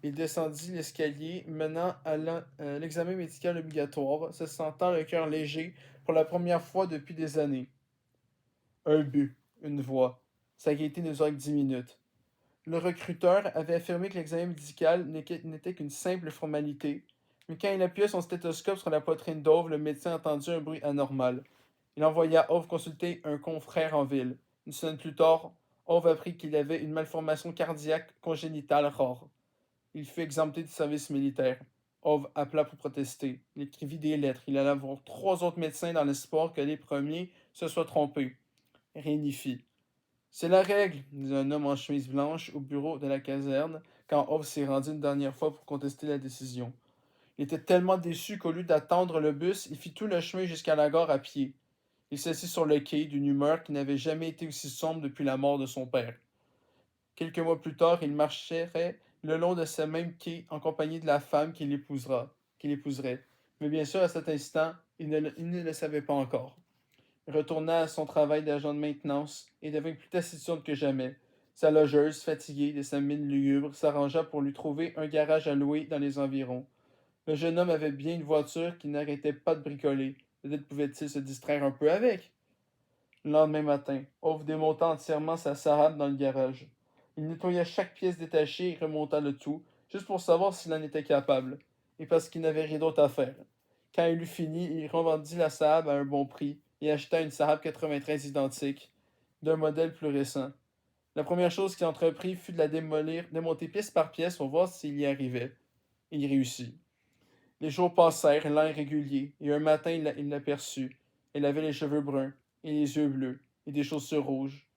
Il descendit l'escalier menant à l'examen médical obligatoire, se sentant le cœur léger pour la première fois depuis des années. Un but, une voix. Sa gaieté ne durait que 10 minutes. Le recruteur avait affirmé que l'examen médical n'était qu'une simple formalité, mais quand il appuyait son stéthoscope sur la poitrine d'Ove, le médecin entendit un bruit anormal. Il envoya Ove consulter un confrère en ville. Une semaine plus tard, Ove apprit qu'il avait une malformation cardiaque congénitale rare. Il fut exempté du service militaire. Ove appela pour protester. Il écrivit des lettres. Il alla voir 3 autres médecins dans l'espoir que les premiers se soient trompés. Rien n'y fit. C'est la règle, dit un homme en chemise blanche au bureau de la caserne quand Ove s'est rendu une dernière fois pour contester la décision. Il était tellement déçu qu'au lieu d'attendre le bus, il fit tout le chemin jusqu'à la gare à pied. Il s'assit sur le quai d'une humeur qui n'avait jamais été aussi sombre depuis la mort de son père. Quelques mois plus tard, il marcherait le long de ce même quai en compagnie de la femme qu'il épouserait. Mais bien sûr, à cet instant, il ne le savait pas encore. Il retourna à son travail d'agent de maintenance et devint plus taciturne que jamais. Sa logeuse, fatiguée de sa mine lugubre, s'arrangea pour lui trouver un garage à louer dans les environs. Le jeune homme avait bien une voiture qui n'arrêtait pas de bricoler. Peut-être pouvait-il se distraire un peu avec. Le lendemain matin, Ove démonta entièrement sa Saab dans le garage. Il nettoya chaque pièce détachée et remonta le tout, juste pour savoir s'il en était capable, et parce qu'il n'avait rien d'autre à faire. Quand il eut fini, il revendit la Saab à un bon prix et acheta une Saab 93 identique, d'un modèle plus récent. La première chose qu'il entreprit fut de la démonter pièce par pièce pour voir s'il y arrivait. Et il réussit. Les jours passèrent, lents et réguliers, et un matin il l'aperçut. Elle avait les cheveux bruns, et les yeux bleus, et des chaussures rouges,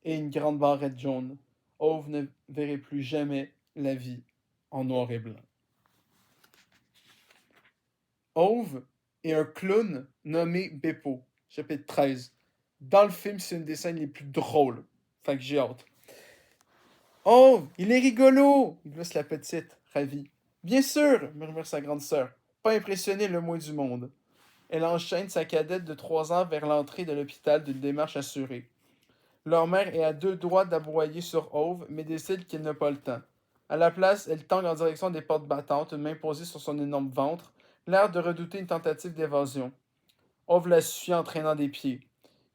et une grande barrette jaune. Ove ne verrait plus jamais la vie en noir et blanc. Ove est un clown nommé Beppo, chapitre 13. Dans le film, c'est une des scènes les plus drôles. Fait que j'ai hâte. Ove, il est rigolo! Glisse la petite, ravie. Bien sûr, murmure sa grande sœur, pas impressionné le moins du monde. Elle enchaîne sa cadette de 3 ans vers l'entrée de l'hôpital d'une démarche assurée. Leur mère est à 2 doigts d'aboyer sur Ove, mais décide qu'elle n'a pas le temps. À la place, elle tangue en direction des portes battantes, une main posée sur son énorme ventre, l'air de redouter une tentative d'évasion. Ove la suit en traînant des pieds.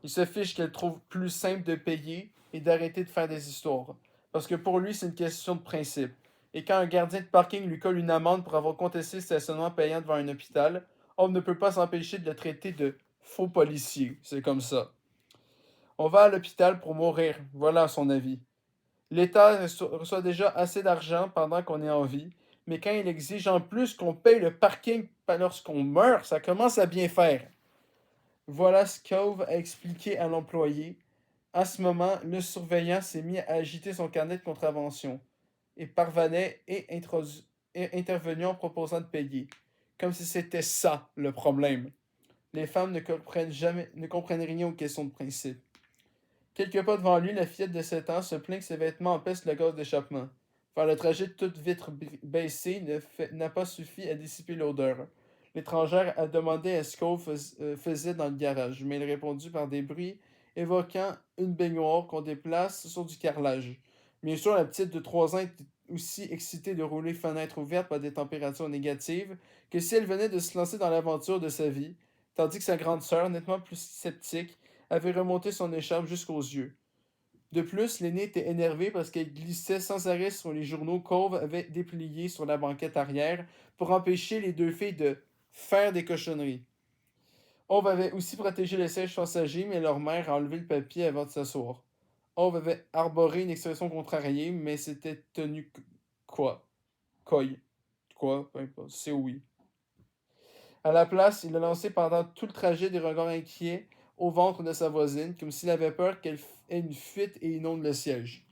Il se fiche qu'elle trouve plus simple de payer et d'arrêter de faire des histoires. Parce que pour lui, c'est une question de principe. Et quand un gardien de parking lui colle une amende pour avoir contesté le stationnement payant devant un hôpital, Ove ne peut pas s'empêcher de le traiter de faux policier. C'est comme ça. On va à l'hôpital pour mourir, voilà son avis. L'État reçoit déjà assez d'argent pendant qu'on est en vie, mais quand il exige en plus qu'on paye le parking lorsqu'on meurt, ça commence à bien faire. Voilà ce qu'Ove a expliqué à l'employé. À ce moment, le surveillant s'est mis à agiter son carnet de contravention et Parvanet est intervenu en proposant de payer, comme si c'était ça le problème. Les femmes ne comprennent rien aux questions de principe. Quelques pas devant lui, la fillette de 7 ans se plaint que ses vêtements empêchent le gaz d'échappement. Faire le trajet de toute vitre baissée n'a pas suffi à dissiper l'odeur. L'étrangère a demandé à ce qu'Ove faisait dans le garage, mais il a répondu par des bruits évoquant une baignoire qu'on déplace sur du carrelage. Bien sûr, la petite de 3 ans était aussi excitée de rouler fenêtre ouverte par des températures négatives que si elle venait de se lancer dans l'aventure de sa vie, tandis que sa grande sœur, nettement plus sceptique, avait remonté son écharpe jusqu'aux yeux. De plus, l'aînée était énervée parce qu'elle glissait sans arrêt sur les journaux qu'Ove avait dépliés sur la banquette arrière pour empêcher les deux filles de faire des cochonneries. Ove avait aussi protégé le siège passager, mais leur mère a enlevé le papier avant de s'asseoir. Ove avait arboré une expression contrariée, mais s'était tenu quoi? Coy. Quoi? Peu importe. C'est oui. À la place, il a lancé pendant tout le trajet des regards inquiets au ventre de sa voisine, comme s'il avait peur qu'elle ait une fuite et inonde le siège.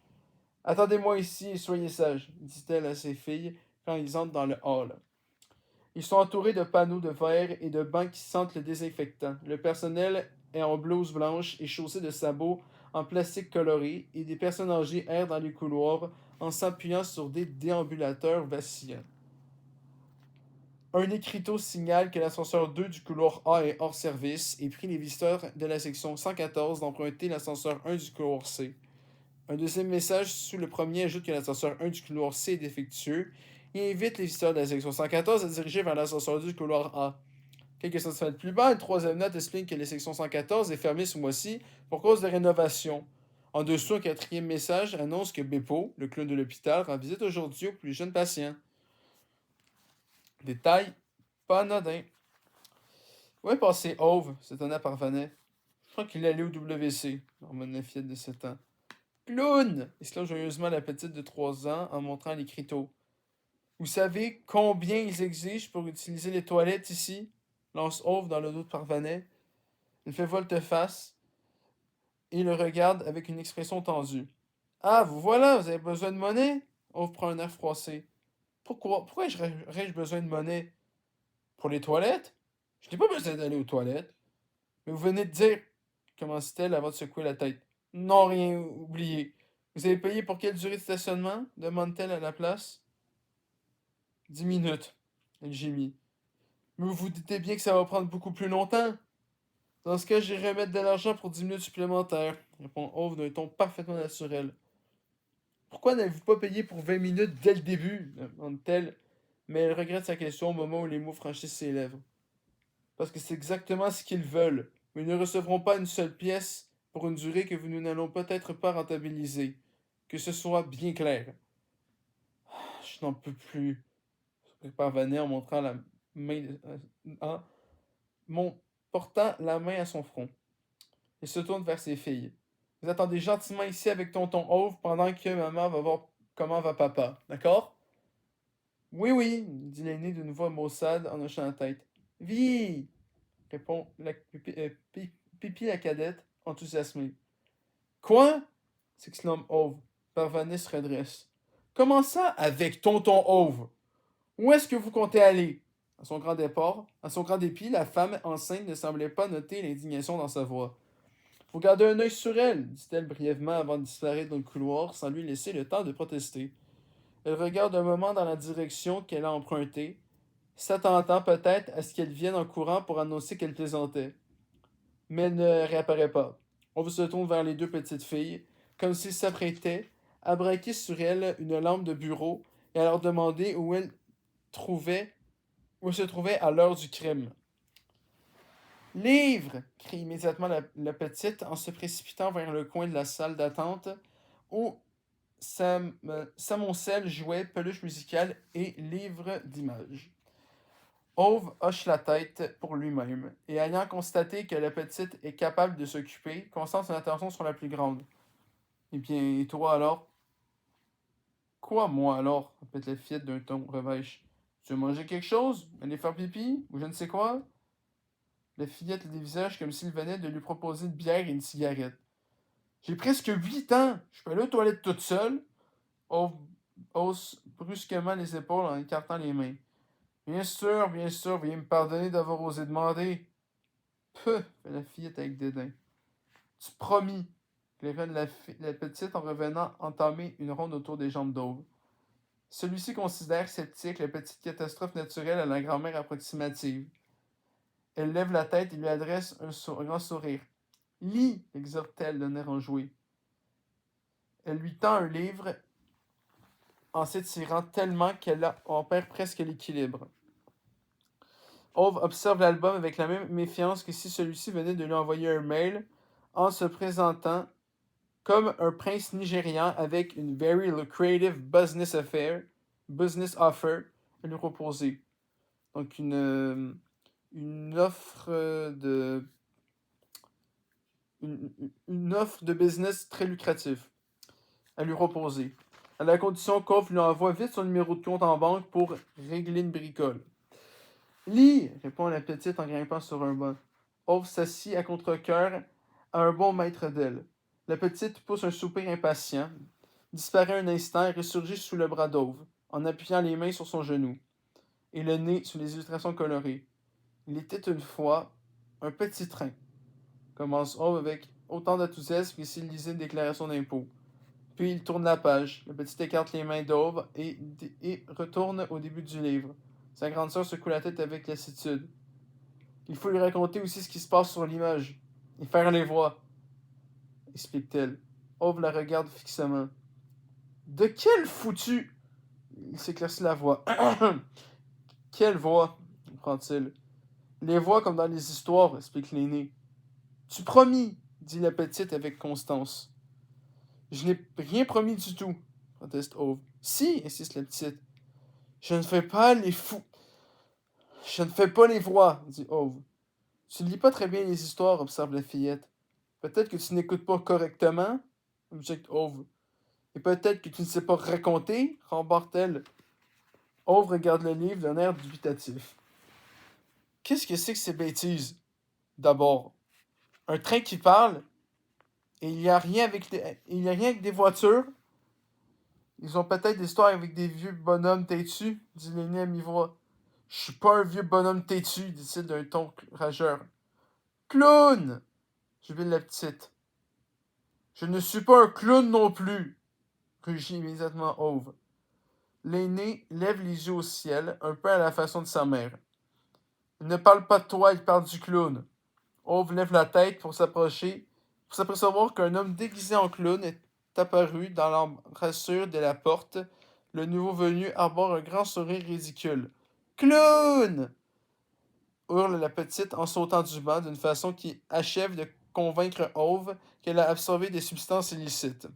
Attendez-moi ici et soyez sages, dit-elle à ses filles quand ils entrent dans le hall. Ils sont entourés de panneaux de verre et de bancs qui sentent le désinfectant. Le personnel est en blouse blanche et chaussé de sabots en plastique coloré et des personnes âgées errent dans les couloirs en s'appuyant sur des déambulateurs vacillants. Un écriteau signale que l'ascenseur 2 du couloir A est hors service et prie les visiteurs de la section 114 d'emprunter l'ascenseur 1 du couloir C. Un deuxième message sous le premier ajoute que l'ascenseur 1 du couloir C est défectueux et invite les visiteurs de la section 114 à diriger vers l'ascenseur 2 du couloir A. Quelques centimètres plus bas, une troisième note explique que la section 114 est fermée ce mois-ci pour cause de rénovation. En dessous, un quatrième message annonce que Beppo, le clown de l'hôpital, rend visite aujourd'hui aux plus jeunes patients. Détail pas anodin. Où est passé Ove? S'étonna Parvanet. Je crois qu'il est allé au WC, remonna la fillette de 7 ans. Clown! Exclame joyeusement la petite de 3 ans en montrant l'écriteau. Vous savez combien ils exigent pour utiliser les toilettes ici? Lance Ove dans le dos de Parvanet. Il fait volte-face et le regarde avec une expression tendue. Ah, vous voilà, vous avez besoin de monnaie? Ove prend un air froissé. Pourquoi j'aurais-je besoin de monnaie? Pour les toilettes? Je n'ai pas besoin d'aller aux toilettes. Mais vous venez de dire, commence-t-elle avant de secouer la tête. Non, rien, oublié. Vous avez payé pour quelle durée de stationnement? Demande-t-elle à la place. 10 minutes. Elle gémit. Mais vous vous doutez bien que ça va prendre beaucoup plus longtemps. Dans ce cas, j'irai remettre de l'argent pour 10 minutes supplémentaires, répond Ove d'un ton parfaitement naturel. Pourquoi n'avez-vous pas payé pour 20 minutes dès le début? Demande-t-elle, mais elle regrette sa question au moment où les mots franchissent ses lèvres. Parce que c'est exactement ce qu'ils veulent. Mais ils ne recevront pas une seule pièce pour une durée que nous n'allons peut-être pas rentabiliser. Que ce soit bien clair. Je n'en peux plus. Parvenait en montrant la main en portant la main à son front. Il se tourne vers ses filles. Vous attendez gentiment ici avec tonton Ove pendant que maman va voir comment va papa. D'accord? Oui, oui, dit l'aîné d'une voix maussade en hochant la tête. Vie! Répond Pipi la cadette, enthousiasmée. Quoi? S'exclame Ove. Parvanet se redresse. Comment ça avec tonton Ove? Où est-ce que vous comptez aller? À son grand dépit, la femme enceinte ne semblait pas noter l'indignation dans sa voix. Faut garder un œil sur elle, dit-elle brièvement avant de disparaître dans le couloir sans lui laisser le temps de protester. Elle regarde un moment dans la direction qu'elle a empruntée, s'attendant peut-être à ce qu'elle vienne en courant pour annoncer qu'elle plaisantait. Mais elle ne réapparaît pas. On se tourne vers les deux petites filles, comme s'il s'apprêtait à braquer sur elles une lampe de bureau et à leur demander où elles se trouvaient à l'heure du crime. Livre! Crie immédiatement la petite en se précipitant vers le coin de la salle d'attente où s'amoncellent jouets, peluches musicales et livres d'images. Ove hoche la tête pour lui-même, et ayant constaté que la petite est capable de s'occuper, concentre son attention sur la plus grande. Eh bien, et toi alors? Quoi, moi, alors? Répète la fillette d'un ton revêche. Tu veux manger quelque chose? Aller faire pipi? Ou je ne sais quoi? La fillette le dévisage comme s'il venait de lui proposer une bière et une cigarette. J'ai presque 8 ans. Je peux aller aux toilettes toute seule. Ove hausse brusquement les épaules en écartant les mains. Bien sûr, veuillez me pardonner d'avoir osé demander. Peu, fait la fillette avec dédain. Tu promis, glaironne la petite en revenant entamer une ronde autour des jambes d'Ove. Celui-ci considère sceptique la petite catastrophe naturelle à la grand-mère approximative. Elle lève la tête et lui adresse un grand sourire. Lis, exhorte-t-elle d'un air enjoué. Elle lui tend un livre en s'étirant tellement qu'elle en perd presque l'équilibre. Ove observe l'album avec la même méfiance que si celui-ci venait de lui envoyer un mail en se présentant comme un prince nigérian avec une very lucrative business offer à lui proposer. Donc une offre une offre de business très lucrative à lui proposer, à la condition qu'Ove lui envoie vite son numéro de compte en banque pour régler une bricole. Lis, répond la petite en grimpant sur un banc. Ove s'assit à contre-cœur à un bon mètre d'elle. La petite pousse un soupir impatient, disparaît un instant et ressurgit sous le bras d'Ove, en appuyant les mains sur son genou, et le nez sur les illustrations colorées. Il était une fois un petit train, commence Ove avec autant d'enthousiasme que s'il lisait une déclaration d'impôt. Puis il tourne la page. Le petit écarte les mains d'Ove et retourne au début du livre. Sa grande sœur secoue la tête avec lassitude. Il faut lui raconter aussi ce qui se passe sur l'image. Et faire les voix, explique-t-elle. Ove la regarde fixement. De quelle foutu... Il s'éclaircit la voix. Quelle voix, reprend-il. Les voix comme dans les histoires, explique l'aîné. Tu promis, dit la petite avec constance. Je n'ai rien promis du tout, proteste Ove. Si, insiste la petite. Je ne fais pas les fous. Je ne fais pas les voix, dit Ove. Tu ne lis pas très bien les histoires, observe la fillette. Peut-être que tu n'écoutes pas correctement, objecte Ove. Et peut-être que tu ne sais pas raconter, rembarre-t-elle. Ove regarde le livre d'un air dubitatif. Qu'est-ce que c'est que ces bêtises? D'abord, un train qui parle, et il n'y a rien avec des voitures. Ils ont peut-être des histoires avec des vieux bonhommes têtus, dit l'aîné à mi-voix. Je suis pas un vieux bonhomme têtu, dit-il d'un ton rageur. Clown! Jubile la petite. Je ne suis pas un clown non plus, rugit immédiatement Ove. L'aîné lève les yeux au ciel, un peu à la façon de sa mère. Il ne parle pas de toi, il parle du clown. Ove lève la tête pour s'apercevoir qu'un homme déguisé en clown est apparu dans l'embrasure de la porte. Le nouveau venu arbore un grand sourire ridicule. Clown! Hurle la petite en sautant du banc d'une façon qui achève de convaincre Ove qu'elle a absorbé des substances illicites.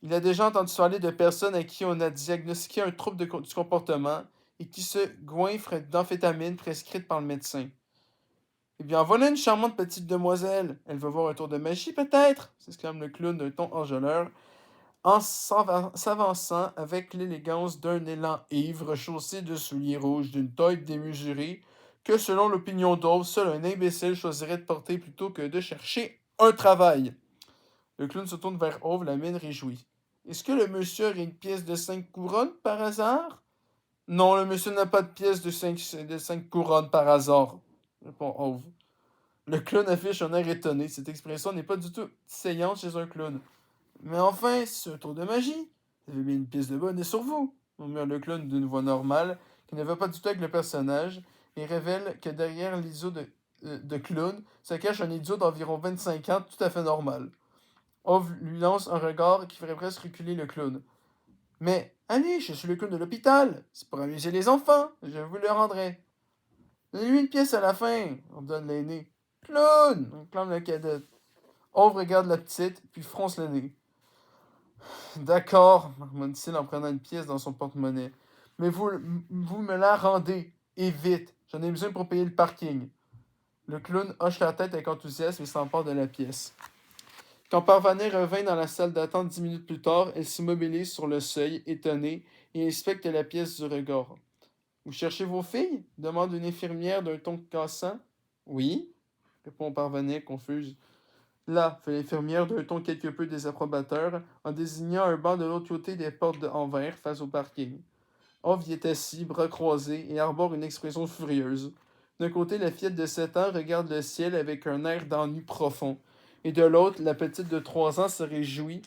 Il a déjà entendu parler de personnes à qui on a diagnostiqué un trouble du comportement et qui se goinfrent d'amphétamines prescrites par le médecin. Eh bien, voilà une charmante petite demoiselle. Elle veut voir un tour de magie, peut-être? S'exclame le clown d'un ton enjôleur, en s'avançant avec l'élégance d'un élan ivre, chaussé de souliers rouges d'une taille démesurée, que selon l'opinion d'Ove, seul un imbécile choisirait de porter plutôt que de chercher un travail. Le clown se tourne vers Ove, la mine réjouie. Est-ce que le monsieur aurait une pièce de 5 couronnes par hasard? Non, le monsieur n'a pas de pièce de 5 couronnes par hasard, répond Ove. Le clown affiche un air étonné. Cette expression n'est pas du tout saillante chez un clown. Mais enfin, c'est un tour de magie. Vous avez mis une pièce de bonnet sur vous, murmure le clown d'une voix normale, qui ne va pas du tout avec le personnage, et révèle que derrière l'idiot de clown se cache un idiot d'environ 25 ans tout à fait normal. Ove lui lance un regard qui ferait presque reculer le clown. Mais, allez, je suis le clown de l'hôpital. C'est pour amuser les enfants. Je vous le rendrai. Donnez-lui une pièce à la fin, ordonne l'aîné. Clown! Clame la cadette. Ove regarde la petite, puis fronce le nez. D'accord, marmonne-t-il en prenant une pièce dans son porte-monnaie. Mais vous me la rendez, et vite. J'en ai besoin pour payer le parking. Le clown hoche la tête avec enthousiasme et s'empare de la pièce. Quand Parvanet revint dans la salle d'attente 10 minutes plus tard, elle s'immobilise sur le seuil, étonnée, et inspecte la pièce du regard. Vous cherchez vos filles demande une infirmière d'un ton cassant. Oui, répond Parvanet, confuse. Là, fait l'infirmière d'un ton quelque peu désapprobateur, en désignant un banc de l'autre côté des portes en verre face au parking. Ov y est assis, bras croisés, et arbore une expression furieuse. D'un côté, la fillette de 7 ans regarde le ciel avec un air d'ennui profond, et de l'autre, la petite de 3 ans se réjouit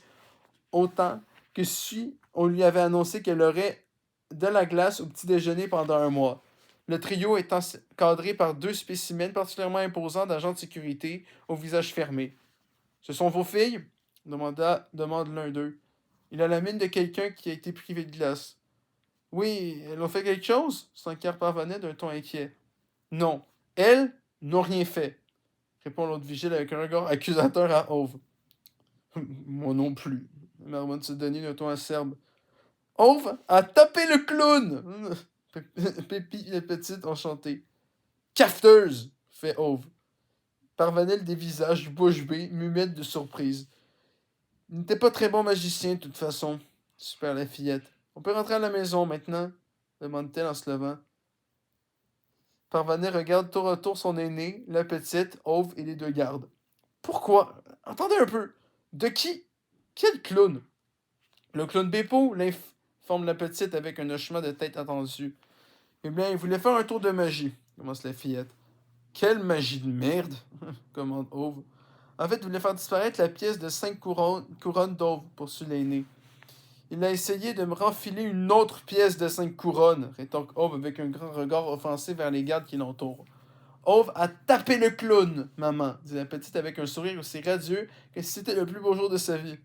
autant que si on lui avait annoncé qu'elle aurait de la glace au petit déjeuner pendant un mois. Le trio est cadré par 2 spécimens particulièrement imposants d'agents de sécurité au visage fermé. Ce sont vos filles demande l'un d'eux. Il a la mine de quelqu'un qui a été privé de glace. Oui, elles ont fait quelque chose s'enquiert Parvanet d'un ton inquiet. Non, elles n'ont rien fait, répond l'autre vigile avec un regard accusateur à Ove. Moi non plus, marmonne Sidonie d'un ton acerbe. Ove a tapé le clown Pépi la petite enchantée. Cafeteuse fait Ove. Parvanet le dévisage, bouche bée, mumette de surprise. Il n'était pas très bon magicien, de toute façon. Super la fillette. On peut rentrer à la maison maintenant demande-t-elle en se levant. Parvanet regarde tour à tour son aîné, la petite, Ove et les 2 gardes. Pourquoi Attendez un peu. De qui Quel clown Le clown Beppo l'informe la petite avec un hochement de tête attendu. Eh bien, il voulait faire un tour de magie, commence la fillette. Quelle magie de merde commande Ove. En fait, il voulait faire disparaître la pièce de 5 couronnes d'Ove, poursuit l'aîné. Il a essayé de me renfiler une autre pièce de 5 couronnes, rétorque Ove avec un grand regard offensé vers les gardes qui l'entourent. Ove a tapé le clown, maman, dit la petite avec un sourire aussi radieux que si c'était le plus beau jour de sa vie.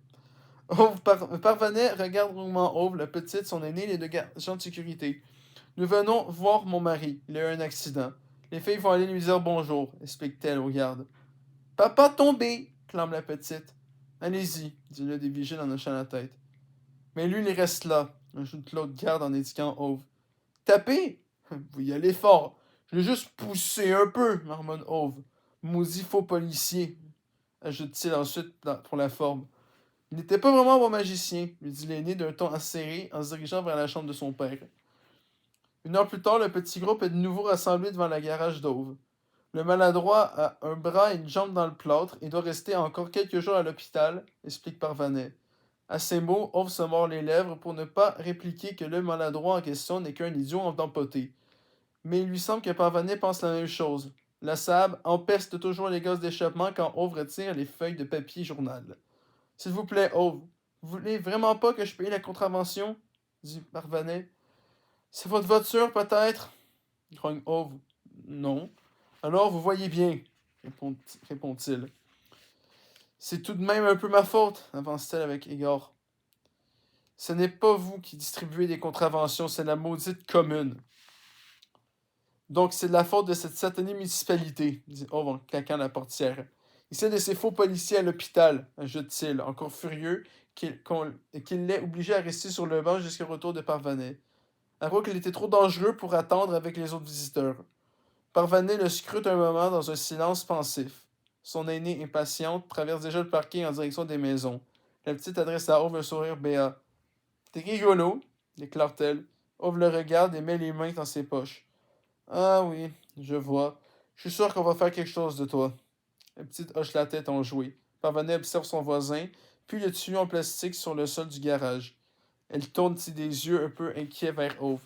Ove Parvanet regarde longuement Ove, la petite, son aîné et les 2 agents de sécurité. Nous venons voir mon mari. Il a eu un accident. Les filles vont aller lui dire bonjour, explique-t-elle aux gardes. Papa tombé, clame la petite. Allez-y, dit l'un des vigiles en hochant la tête. Mais lui, il reste là, ajoute l'autre garde en indiquant Ove. Tapez Vous y allez fort. Je l'ai juste poussé un peu, marmonne Ove. Maudit faux policier, ajoute-t-il ensuite pour la forme. Il n'était pas vraiment un bon magicien, lui dit l'aîné d'un ton acéré en se dirigeant vers la chambre de son père. 1 heure plus tard, le petit groupe est de nouveau rassemblé devant la garage d'Ove. Le maladroit a un bras et une jambe dans le plâtre et doit rester encore quelques jours à l'hôpital, explique Parvanet. À ces mots, Ove se mord les lèvres pour ne pas répliquer que le maladroit en question n'est qu'un idiot empoté. Mais il lui semble que Parvanet pense la même chose. La Sab empeste toujours les gaz d'échappement quand Ove retire les feuilles de papier journal. S'il vous plaît, Ove, vous voulez vraiment pas que je paye la contravention dit Parvanet. C'est votre voiture, peut-être grogne Ove. Non. Alors, vous voyez bien, répond-il. C'est tout de même un peu ma faute, avance-t-elle avec égard. Ce n'est pas vous qui distribuez des contraventions, c'est la maudite commune. Donc c'est de la faute de cette satanée municipalité, dit Ove en claquant la portière. Et c'est de ces faux policiers à l'hôpital, ajoute-t-il, encore furieux qu'il l'ait obligé à rester sur le banc jusqu'au retour de Parvanet. Avoue qu'il était trop dangereux pour attendre avec les autres visiteurs. Parvanet le scrute un moment dans un silence pensif. Son aînée, impatiente, traverse déjà le parking en direction des maisons. La petite adresse à Ove un sourire béat. T'es rigolo, déclare-t-elle. Ove le regarde et met les mains dans ses poches. Ah oui, je vois. Je suis sûr qu'on va faire quelque chose de toi. La petite hoche la tête enjouée. Parvanet observe son voisin, puis le tuyau en plastique sur le sol du garage. Elle tourne des yeux un peu inquiets vers Ove.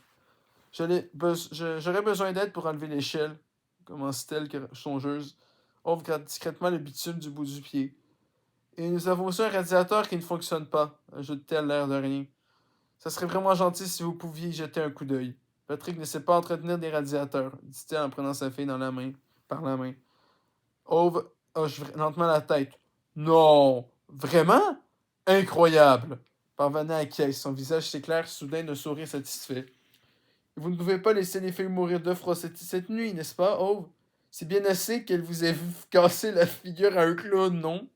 J'aurais besoin d'aide pour enlever l'échelle, commence-t-elle songeuse. Ove gratte discrètement le bitume du bout du pied. Et nous avons aussi un radiateur qui ne fonctionne pas, ajoute-t-elle l'air de rien. Ça serait vraiment gentil si vous pouviez y jeter un coup d'œil. Patrick ne sait pas entretenir des radiateurs, dit-elle en prenant sa fille par la main. Ove hoche lentement la tête. Non, vraiment? Incroyable! Parvenant à caisse, son visage s'éclaire soudain d'un sourire satisfait. Vous ne pouvez pas laisser les filles mourir de froid cette nuit, n'est-ce pas, Ove? C'est bien assez qu'elle vous ait cassé la figure à un clown, non?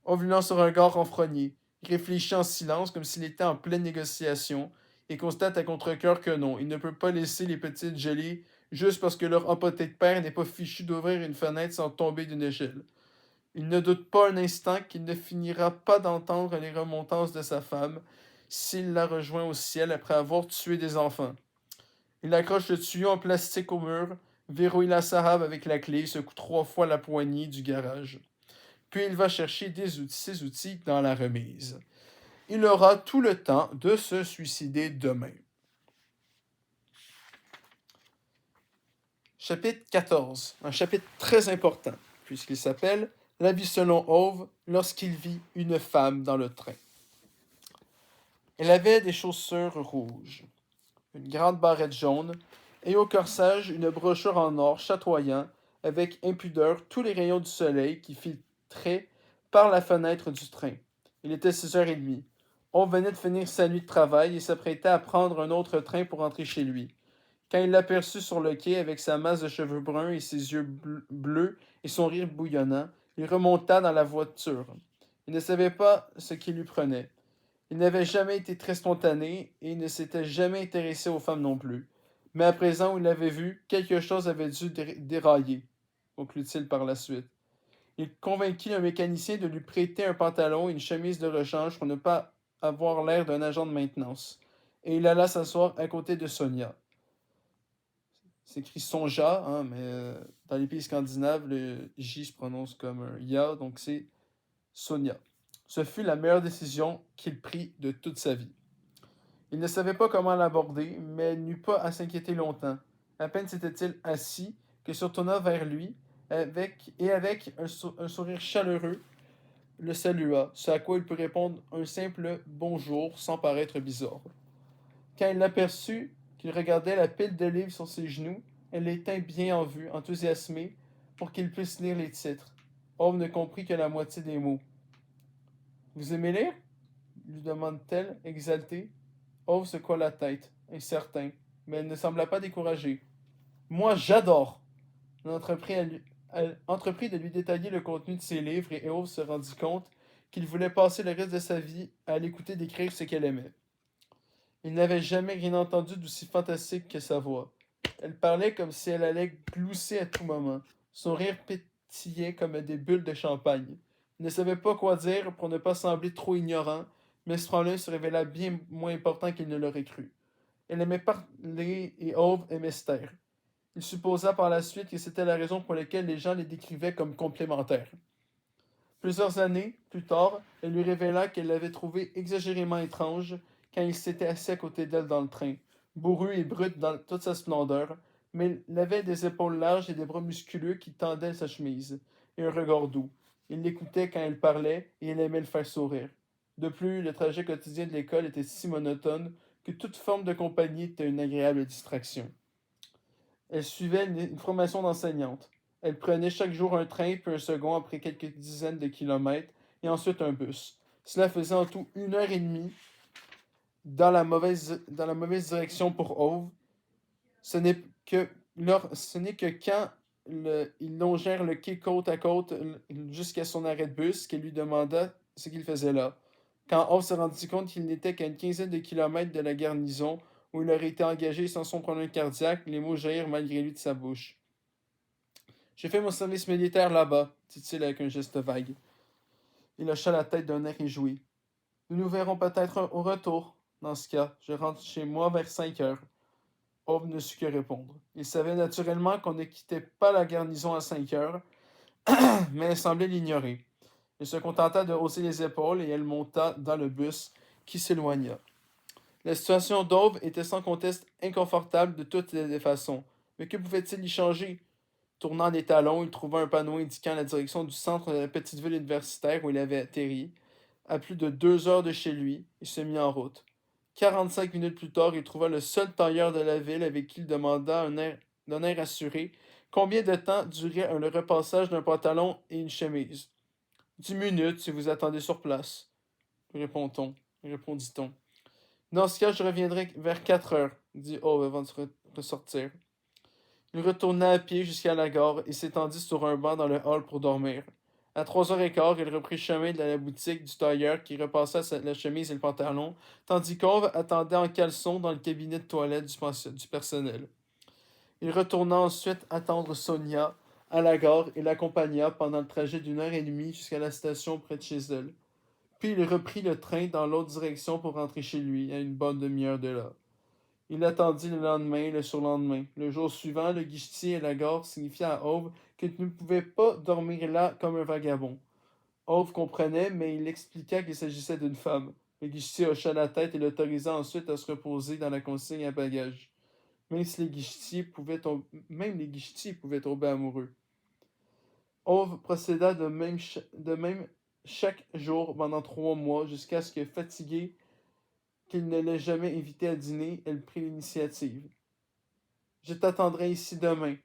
Ove lui lance un regard renfrogné. Il réfléchit en silence, comme s'il était en pleine négociation, et constate à contre-cœur que non, il ne peut pas laisser les petites gelées juste parce que leur empoté de père n'est pas fichu d'ouvrir une fenêtre sans tomber d'une échelle. Il ne doute pas un instant qu'il ne finira pas d'entendre les remontrances de sa femme s'il la rejoint au ciel après avoir tué des enfants. Il accroche le tuyau en plastique au mur, verrouille la sarabe avec la clé et secoue 3 fois la poignée du garage. Puis il va chercher ses outils dans la remise. Il aura tout le temps de se suicider demain. Chapitre 14, un chapitre très important, puisqu'il s'appelle La vie selon Ove lorsqu'il vit une femme dans le train. Elle avait des chaussures rouges, une grande barrette jaune, et au corsage une brochure en or chatoyant avec impudeur tous les rayons du soleil qui filtraient par la fenêtre du train. Il était 6h30. On venait de finir sa nuit de travail et s'apprêtait à prendre un autre train pour rentrer chez lui. Quand il l'aperçut sur le quai avec sa masse de cheveux bruns et ses yeux bleus et son rire bouillonnant, il remonta dans la voiture. Il ne savait pas ce qui lui prenait. Il n'avait jamais été très spontané et il ne s'était jamais intéressé aux femmes non plus. Mais à présent où il l'avait vu, quelque chose avait dû dérailler, conclut-il par la suite. Il convainquit le mécanicien de lui prêter un pantalon et une chemise de rechange pour ne pas avoir l'air d'un agent de maintenance. Et il alla s'asseoir à côté de Sonia. C'est écrit Sonja, hein, mais dans les pays scandinaves, le J se prononce comme un Ya, donc c'est Sonia. Ce fut la meilleure décision qu'il prit de toute sa vie. Il ne savait pas comment l'aborder, mais n'eut pas à s'inquiéter longtemps. À peine s'était-il assis que se tourna vers lui, avec un sourire chaleureux, le salua, ce à quoi il put répondre un simple bonjour sans paraître bizarre. Quand il l'aperçut, qu'il regardait la pile de livres sur ses genoux, elle les tint bien en vue, enthousiasmée, pour qu'il puisse lire les titres. Homme ne comprit que la moitié des mots. Vous aimez lire lui demande-t-elle, exaltée. Ove secoua la tête, incertain, mais elle ne sembla pas découragée. Moi, j'adore! Elle entreprit de lui détailler le contenu de ses livres et Ove se rendit compte qu'il voulait passer le reste de sa vie à l'écouter décrire ce qu'elle aimait. Il n'avait jamais rien entendu d'aussi fantastique que sa voix. Elle parlait comme si elle allait glousser à tout moment. Son rire pétillait comme des bulles de champagne. Il ne savait pas quoi dire pour ne pas sembler trop ignorant, mais ce franc-là se révéla bien moins important qu'il ne l'aurait cru. Elle aimait parler et Ove aimait se taire. Il supposa par la suite que c'était la raison pour laquelle les gens les décrivaient comme complémentaires. Plusieurs années plus tard, elle lui révéla qu'elle l'avait trouvé exagérément étrange quand il s'était assis à côté d'elle dans le train, bourru et brut dans toute sa splendeur, mais il avait des épaules larges et des bras musculeux qui tendaient sa chemise, et un regard doux. Il l'écoutait quand elle parlait et il aimait le faire sourire. De plus, le trajet quotidien de l'école était si monotone que toute forme de compagnie était une agréable distraction. Elle suivait une formation d'enseignante. Elle prenait chaque jour un train puis un second après quelques dizaines de kilomètres et ensuite un bus. Cela faisait en tout 1 heure et demie dans la mauvaise direction pour Ove. Ce n'est que quand ils longèrent le quai côte à côte jusqu'à son arrêt de bus qu'elle lui demanda ce qu'il faisait là. Quand Ove se rendit compte qu'il n'était qu'à une quinzaine de kilomètres de la garnison où il aurait été engagé sans son problème cardiaque, les mots jaillirent malgré lui de sa bouche. J'ai fait mon service militaire là-bas, dit-il avec un geste vague. Il hocha la tête d'un air réjoui. Nous nous verrons peut-être au retour. Dans ce cas, je rentre chez moi vers 5 heures. Ove ne sut que répondre. Il savait naturellement qu'on ne quittait pas la garnison à 5 heures, mais elle semblait l'ignorer. Il se contenta de hausser les épaules et elle monta dans le bus qui s'éloigna. La situation d'Ove était sans conteste inconfortable de toutes les façons. Mais que pouvait-il y changer? Tournant des talons, il trouva un panneau indiquant la direction du centre de la petite ville universitaire où il avait atterri. À plus de 2 heures de chez lui, il se mit en route. 45 minutes plus tard, il trouva le seul tailleur de la ville avec qui il demanda d'un air assuré combien de temps durait le repassage d'un pantalon et une chemise. 10 minutes si vous attendez sur place, répondit-on. Dans ce cas, je reviendrai vers 4 heures, dit Ove avant de sortir. Il retourna à pied jusqu'à la gare et s'étendit sur un banc dans le hall pour dormir. À 3h15, il reprit chemin de la boutique du tailleur qui repassa la chemise et le pantalon, tandis qu'Ove attendait en caleçon dans le cabinet de toilette du personnel. Il retourna ensuite attendre Sonia à la gare et l'accompagna pendant le trajet d'1 heure et demie jusqu'à la station près de chez elle. Puis il reprit le train dans l'autre direction pour rentrer chez lui, à une bonne demi-heure de là. Il attendit le lendemain, le surlendemain. Le jour suivant, le guichetier à la gare signifia à Ove qu'il ne pouvait pas dormir là comme un vagabond. Ove comprenait, mais il expliqua qu'il s'agissait d'une femme. Le guichetier hocha la tête et l'autorisa ensuite à se reposer dans la consigne à bagages. Même les guichetiers pouvaient tomber amoureux. Ove procéda de même chaque jour pendant 3 mois, jusqu'à ce que, fatiguée, qu'il ne l'ait jamais invitée à dîner, elle prit l'initiative. Je t'attendrai ici demain,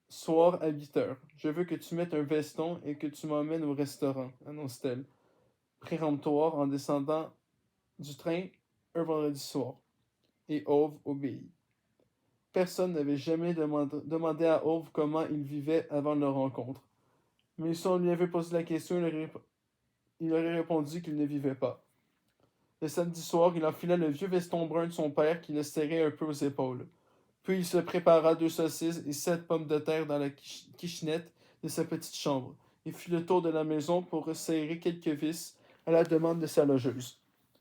soir à 8 heures. Je veux que tu mettes un veston et que tu m'emmènes au restaurant, annonce-t-elle, péremptoire en descendant du train un vendredi soir. Et Ove obéit. Personne n'avait jamais demandé à Ove comment il vivait avant leur rencontre. Mais si on lui avait posé la question, il aurait répondu qu'il ne vivait pas. Le samedi soir, il enfila le vieux veston brun de son père qui le serrait un peu aux épaules. Puis il se prépara 2 saucisses et 7 pommes de terre dans la kitchenette de sa petite chambre, et fit le tour de la maison pour resserrer quelques vis à la demande de sa logeuse.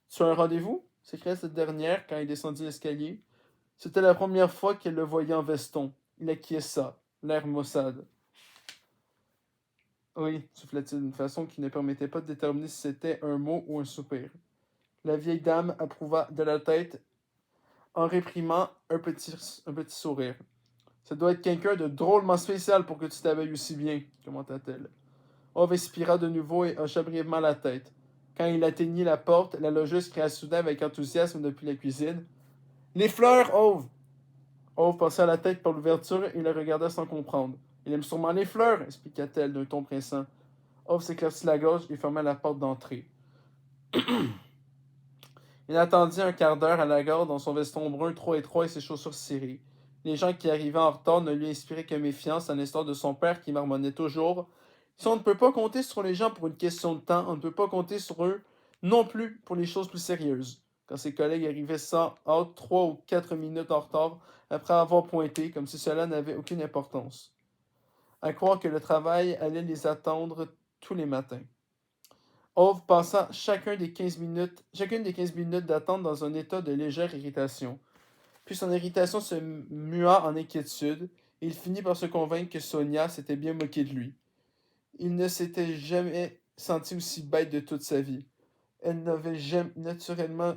Tu as un rendez-vous? S'écria cette dernière quand il descendit l'escalier. C'était la première fois qu'elle le voyait en veston. Il acquiesça, l'air maussade. Oui, souffla-t-il d'une façon qui ne permettait pas de déterminer si c'était un mot ou un soupir. La vieille dame approuva de la tête en réprimant un petit sourire. Ça doit être quelqu'un de drôlement spécial pour que tu t'habilles aussi bien, commenta-t-elle. Ove expira de nouveau et hocha brièvement la tête. Quand il atteignit la porte, la logeuse cria soudain avec enthousiasme depuis la cuisine. Les fleurs, Ove! Ove passa la tête par l'ouverture et le regarda sans comprendre. Il aime sûrement les fleurs, expliqua-t-elle d'un ton pressant. Ove s'éclaircit la gorge et ferma la porte d'entrée. Il attendit un quart d'heure à la gare dans son veston brun trop étroit et ses chaussures cirées. Les gens qui arrivaient en retard ne lui inspiraient que méfiance, à l'instar de son père qui marmonnait toujours. Si on ne peut pas compter sur les gens pour une question de temps, on ne peut pas compter sur eux non plus pour les choses plus sérieuses. Quand ses collègues arrivaient sans hâte 3 ou 4 minutes en retard, après avoir pointé, comme si cela n'avait aucune importance. À croire que le travail allait les attendre tous les matins. Ove passa chacune des 15 minutes d'attente dans un état de légère irritation. Puis son irritation se mua en inquiétude, et il finit par se convaincre que Sonia s'était bien moquée de lui. Il ne s'était jamais senti aussi bête de toute sa vie. Elle n'avait naturellement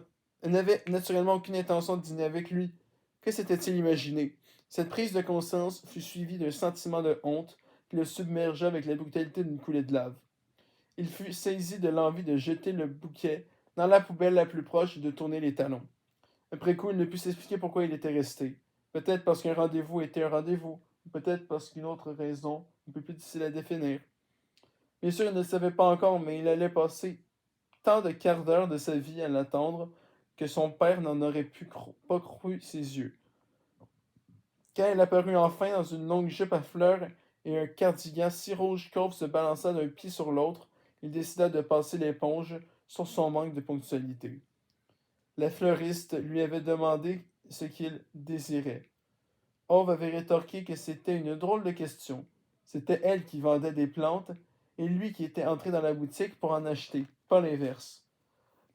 aucune intention de dîner avec lui. Que s'était-il imaginé? Cette prise de conscience fut suivie d'un sentiment de honte qui le submergea avec la brutalité d'une coulée de lave. Il fut saisi de l'envie de jeter le bouquet dans la poubelle la plus proche et de tourner les talons. Après coup, il ne put s'expliquer pourquoi il était resté. Peut-être parce qu'un rendez-vous était un rendez-vous, ou peut-être parce qu'une autre raison, un peu plus difficile à définir. Bien sûr, il ne le savait pas encore, mais il allait passer tant de quarts d'heure de sa vie à l'attendre que son père n'en aurait pas cru ses yeux. Quand elle apparut enfin dans une longue jupe à fleurs et un cardigan si rouge qu'Auve se balança d'un pied sur l'autre, il décida de passer l'éponge sur son manque de ponctualité. La fleuriste lui avait demandé ce qu'il désirait. Ove avait rétorqué que c'était une drôle de question. C'était elle qui vendait des plantes et lui qui était entré dans la boutique pour en acheter, pas l'inverse.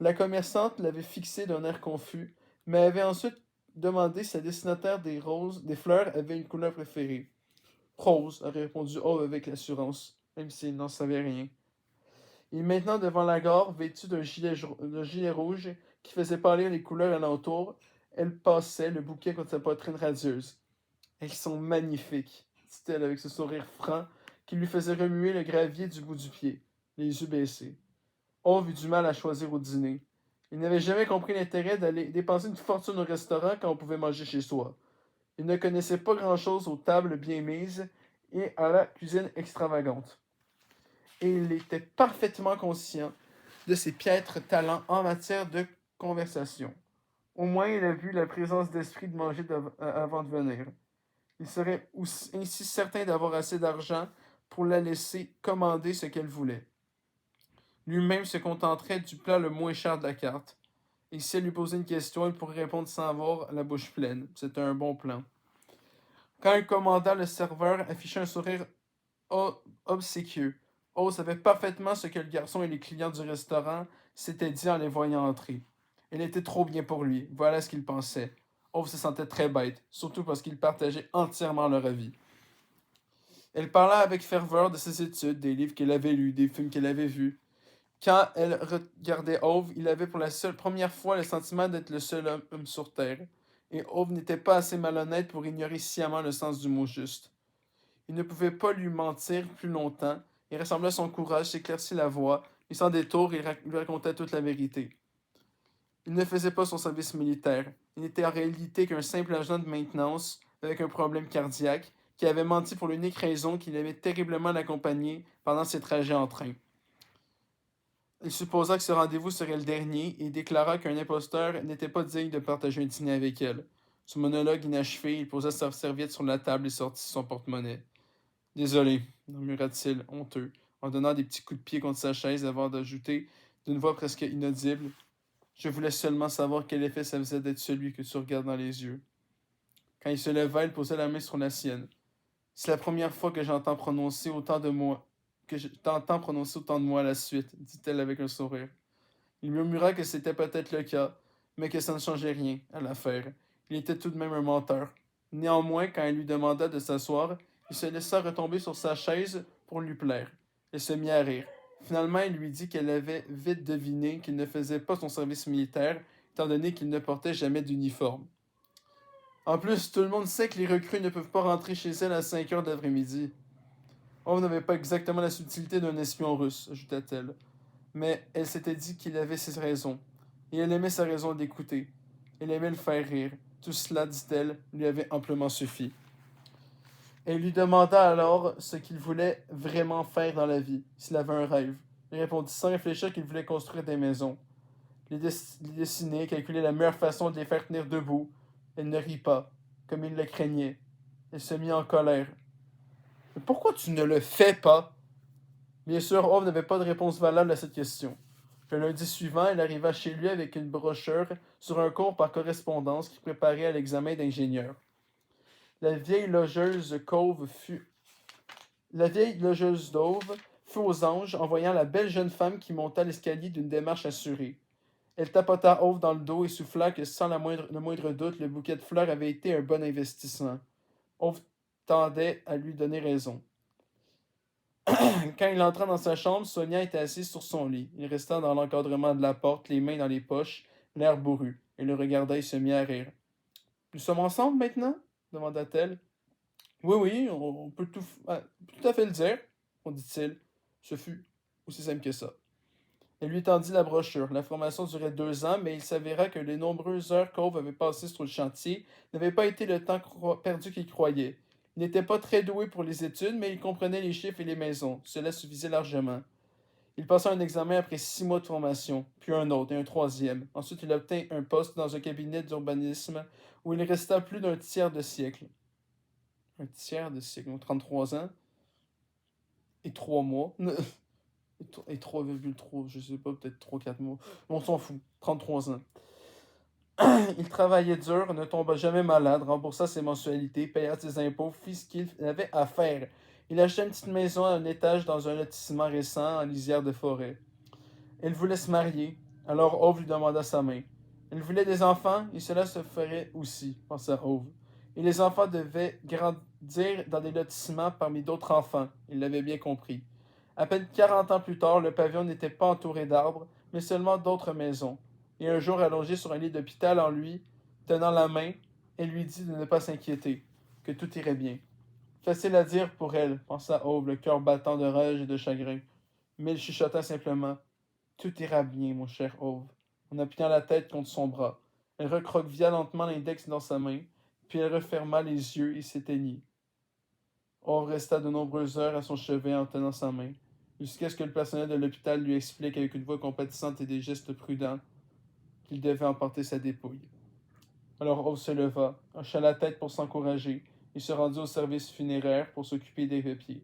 La commerçante l'avait fixé d'un air confus, mais avait ensuite demandé si la destinataire des fleurs avait une couleur préférée. Rose, a répondu Ove avec l'assurance, même s'il n'en savait rien. Il est maintenant devant la gare, vêtu d'un gilet rouge qui faisait pâlir les couleurs alentour. Elle passait, le bouquet contre sa poitrine radieuse. Elles sont magnifiques, dit-elle avec ce sourire franc qui lui faisait remuer le gravier du bout du pied, les yeux baissés. Ove eut du mal à choisir au dîner. Il n'avait jamais compris l'intérêt d'aller dépenser une fortune au restaurant quand on pouvait manger chez soi. Il ne connaissait pas grand-chose aux tables bien mises et à la cuisine extravagante. Et il était parfaitement conscient de ses piètres talents en matière de conversation. Au moins, il a vu la présence d'esprit de manger avant de venir. Il serait ainsi certain d'avoir assez d'argent pour la laisser commander ce qu'elle voulait. Lui-même se contenterait du plat le moins cher de la carte. Et si elle lui posait une question, il pourrait répondre sans avoir la bouche pleine. C'était un bon plan. Quand il commanda, le serveur afficha un sourire obséquieux. Ove savait parfaitement ce que le garçon et les clients du restaurant s'étaient dit en les voyant entrer. Elle était trop bien pour lui, voilà ce qu'il pensait. Ove se sentait très bête, surtout parce qu'il partageait entièrement leur avis. Elle parla avec ferveur de ses études, des livres qu'elle avait lus, des films qu'elle avait vus. Quand elle regardait Ove, il avait pour la première fois le sentiment d'être le seul homme sur Terre. Et Ove n'était pas assez malhonnête pour ignorer sciemment le sens du mot juste. Il ne pouvait pas lui mentir plus longtemps. Il rassemblait son courage, s'éclaircit la voix, et sans détour, il lui racontait toute la vérité. Il ne faisait pas son service militaire. Il n'était en réalité qu'un simple agent de maintenance avec un problème cardiaque qui avait menti pour l'unique raison qu'il aimait terriblement l'accompagner pendant ses trajets en train. Il supposa que ce rendez-vous serait le dernier et déclara qu'un imposteur n'était pas digne de partager un dîner avec elle. Son monologue inachevé, il posa sa serviette sur la table et sortit son porte-monnaie. Désolé, murmura-t-il, honteux, en donnant des petits coups de pied contre sa chaise avant d'ajouter, d'une voix presque inaudible, je voulais seulement savoir quel effet ça faisait d'être celui que tu regardes dans les yeux. Quand il se leva, il posa la main sur la sienne. C'est la première fois que j'entends prononcer autant de moi, que je t'entends prononcer autant de moi à la suite, dit-elle avec un sourire. Il murmura que c'était peut-être le cas, mais que ça ne changeait rien à l'affaire. Il était tout de même un menteur. Néanmoins, quand elle lui demanda de s'asseoir, il se laissa retomber sur sa chaise pour lui plaire. Elle se mit à rire. Finalement, il lui dit qu'elle avait vite deviné qu'il ne faisait pas son service militaire, étant donné qu'il ne portait jamais d'uniforme. En plus, tout le monde sait que les recrues ne peuvent pas rentrer chez elles à 5 heures de l'après-midi. On n'avait pas exactement la subtilité d'un espion russe, ajouta-t-elle. Mais elle s'était dit qu'il avait ses raisons. Et elle aimait sa raison d'écouter. Elle aimait le faire rire. Tout cela, dit-elle, lui avait amplement suffi. Elle lui demanda alors ce qu'il voulait vraiment faire dans la vie, s'il avait un rêve. Il répondit sans réfléchir qu'il voulait construire des maisons, les dessiner, calculer la meilleure façon de les faire tenir debout. Elle ne rit pas, comme il le craignait. Elle se mit en colère. Mais pourquoi tu ne le fais pas? Bien sûr, Ove n'avait pas de réponse valable à cette question. Le lundi suivant, elle arriva chez lui avec une brochure sur un cours par correspondance qui préparait à l'examen d'ingénieur. La vieille logeuse Dove fut aux anges en voyant la belle jeune femme qui monta l'escalier d'une démarche assurée. Elle tapota Ove dans le dos et souffla que sans le moindre doute, le bouquet de fleurs avait été un bon investissement. Ove tendait à lui donner raison. Quand il entra dans sa chambre, Sonia était assise sur son lit. Il resta dans l'encadrement de la porte, les mains dans les poches, l'air bourru. Elle le regarda et se mit à rire. Nous sommes ensemble maintenant? Demanda-t-elle. Oui, oui, on peut tout à fait le dire, dit-il. Ce fut aussi simple que ça. Elle lui tendit la brochure. La formation durait 2 ans, mais il s'avéra que les nombreuses heures qu'Ove avait passées sur le chantier n'avaient pas été le temps perdu qu'il croyait. Il n'était pas très doué pour les études, mais il comprenait les chiffres et les maisons. Cela suffisait largement. Il passa un examen après 6 mois de formation, puis un autre et un troisième. Ensuite, il obtint un poste dans un cabinet d'urbanisme où il resta plus d'un tiers de siècle. Un tiers de siècle, donc 33 ans et 3 mois. Et 3,3, je sais pas, peut-être 3-4 mois. On s'en fout. 33 ans. Il travaillait dur, ne tomba jamais malade, remboursa ses mensualités, paya ses impôts, fit ce qu'il avait à faire. Il acheta une petite maison à un étage dans un lotissement récent en lisière de forêt. Elle voulait se marier, alors Ove lui demanda sa main. Elle voulait des enfants, et cela se ferait aussi, pensa Ove. Et les enfants devaient grandir dans des lotissements parmi d'autres enfants, il l'avait bien compris. À peine 40 ans plus tard, le pavillon n'était pas entouré d'arbres, mais seulement d'autres maisons. Et un jour, allongé sur un lit d'hôpital en lui, tenant la main, elle lui dit de ne pas s'inquiéter, que tout irait bien. Facile à dire pour elle, pensa Ove, le cœur battant de rage et de chagrin. Mais il chuchota simplement. Tout ira bien, mon cher Ove, en appuyant la tête contre son bras. Elle recroquevilla lentement l'index dans sa main, puis elle referma les yeux et s'éteignit. Ove resta de nombreuses heures à son chevet en tenant sa main, jusqu'à ce que le personnel de l'hôpital lui explique avec une voix compatissante et des gestes prudents qu'il devait emporter sa dépouille. Alors Ove se leva, hocha la tête pour s'encourager, et se rendit au service funéraire pour s'occuper des papiers.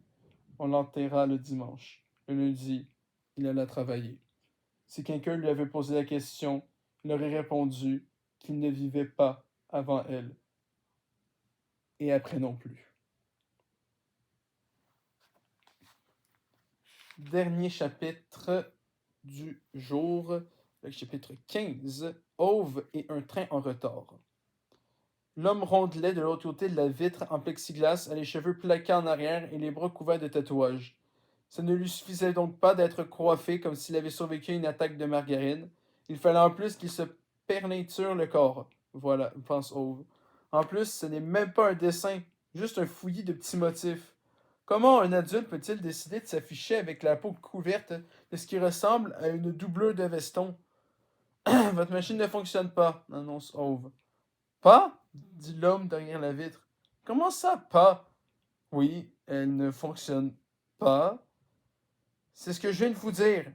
On l'enterra le dimanche. Le lundi, il alla travailler. Si quelqu'un lui avait posé la question, il aurait répondu qu'il ne vivait pas avant elle, et après non plus. dernier chapitre du jour, le chapitre 15, Ove et un train en retard. L'homme rondelait de l'autre côté de la vitre en plexiglas, a les cheveux plaqués en arrière et les bras couverts de tatouages. Ça ne lui suffisait donc pas d'être coiffé comme s'il avait survécu à une attaque de margarine. Il fallait en plus qu'il se perneinture le corps. Voilà, pense Ove. En plus, ce n'est même pas un dessin, juste un fouillis de petits motifs. Comment un adulte peut-il décider de s'afficher avec la peau couverte de ce qui ressemble à une doublure de veston? Votre machine ne fonctionne pas, annonce Ove. Pas? Dit l'homme derrière la vitre. Comment ça, pas? Oui, elle ne fonctionne pas. C'est ce que je viens de vous dire.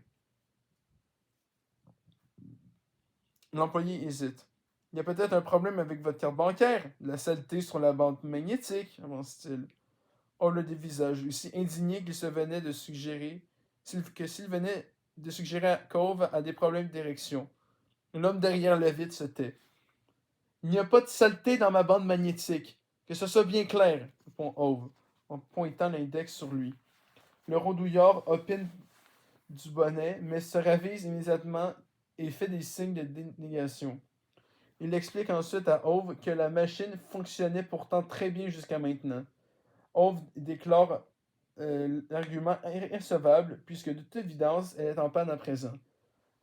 L'employé hésite. Il y a peut-être un problème avec votre carte bancaire. De la saleté sur la bande magnétique, avance-t-il. Oh, le dévisage, aussi indigné qu'il se venait de suggérer, s'il venait de suggérer à Cove a des problèmes d'érection. L'homme derrière la vitre se tait. Il n'y a pas de saleté dans ma bande magnétique. Que ce soit bien clair, répond Ove, en pointant l'index sur lui. Le rondouillard opine du bonnet, mais se ravise immédiatement et fait des signes de dénégation. Il explique ensuite à Ove que la machine fonctionnait pourtant très bien jusqu'à maintenant. Ove déclare l'argument irrecevable, puisque de toute évidence, elle est en panne à présent.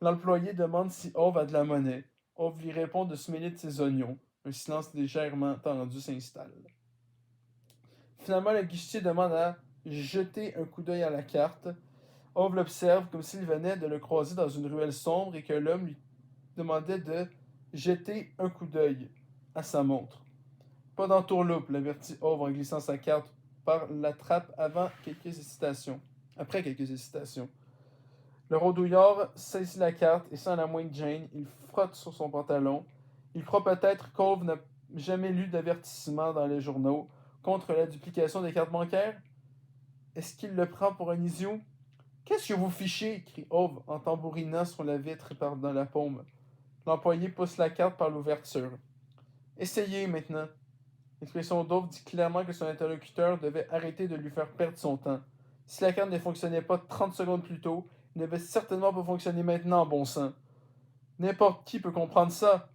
L'employé demande si Ove a de la monnaie. Ove lui répond de se mêler de ses oignons. Un silence légèrement tendu s'installe. Finalement, le guichetier demande à jeter un coup d'œil à la carte. Ove l'observe comme s'il venait de le croiser dans une ruelle sombre et que l'homme lui demandait de jeter un coup d'œil à sa montre. Pas d'entourloupe, l'avertit Ove en glissant sa carte par la trappe après quelques hésitations. Le rondouillard saisit la carte et sans la moindre gêne, il frotte sur son pantalon. Il croit peut-être qu'Ove n'a jamais lu d'avertissement dans les journaux contre la duplication des cartes bancaires. Est-ce qu'il le prend pour un idiot? Qu'est-ce que vous fichez? Crie Ove en tambourinant sur la vitre et dans la paume. L'employé pousse la carte par l'ouverture. Essayez maintenant. L'expression d'Ove dit clairement que son interlocuteur devait arrêter de lui faire perdre son temps. Si la carte ne fonctionnait pas 30 secondes plus tôt, elle ne devait certainement pas fonctionner maintenant, bon sang. N'importe qui peut comprendre ça.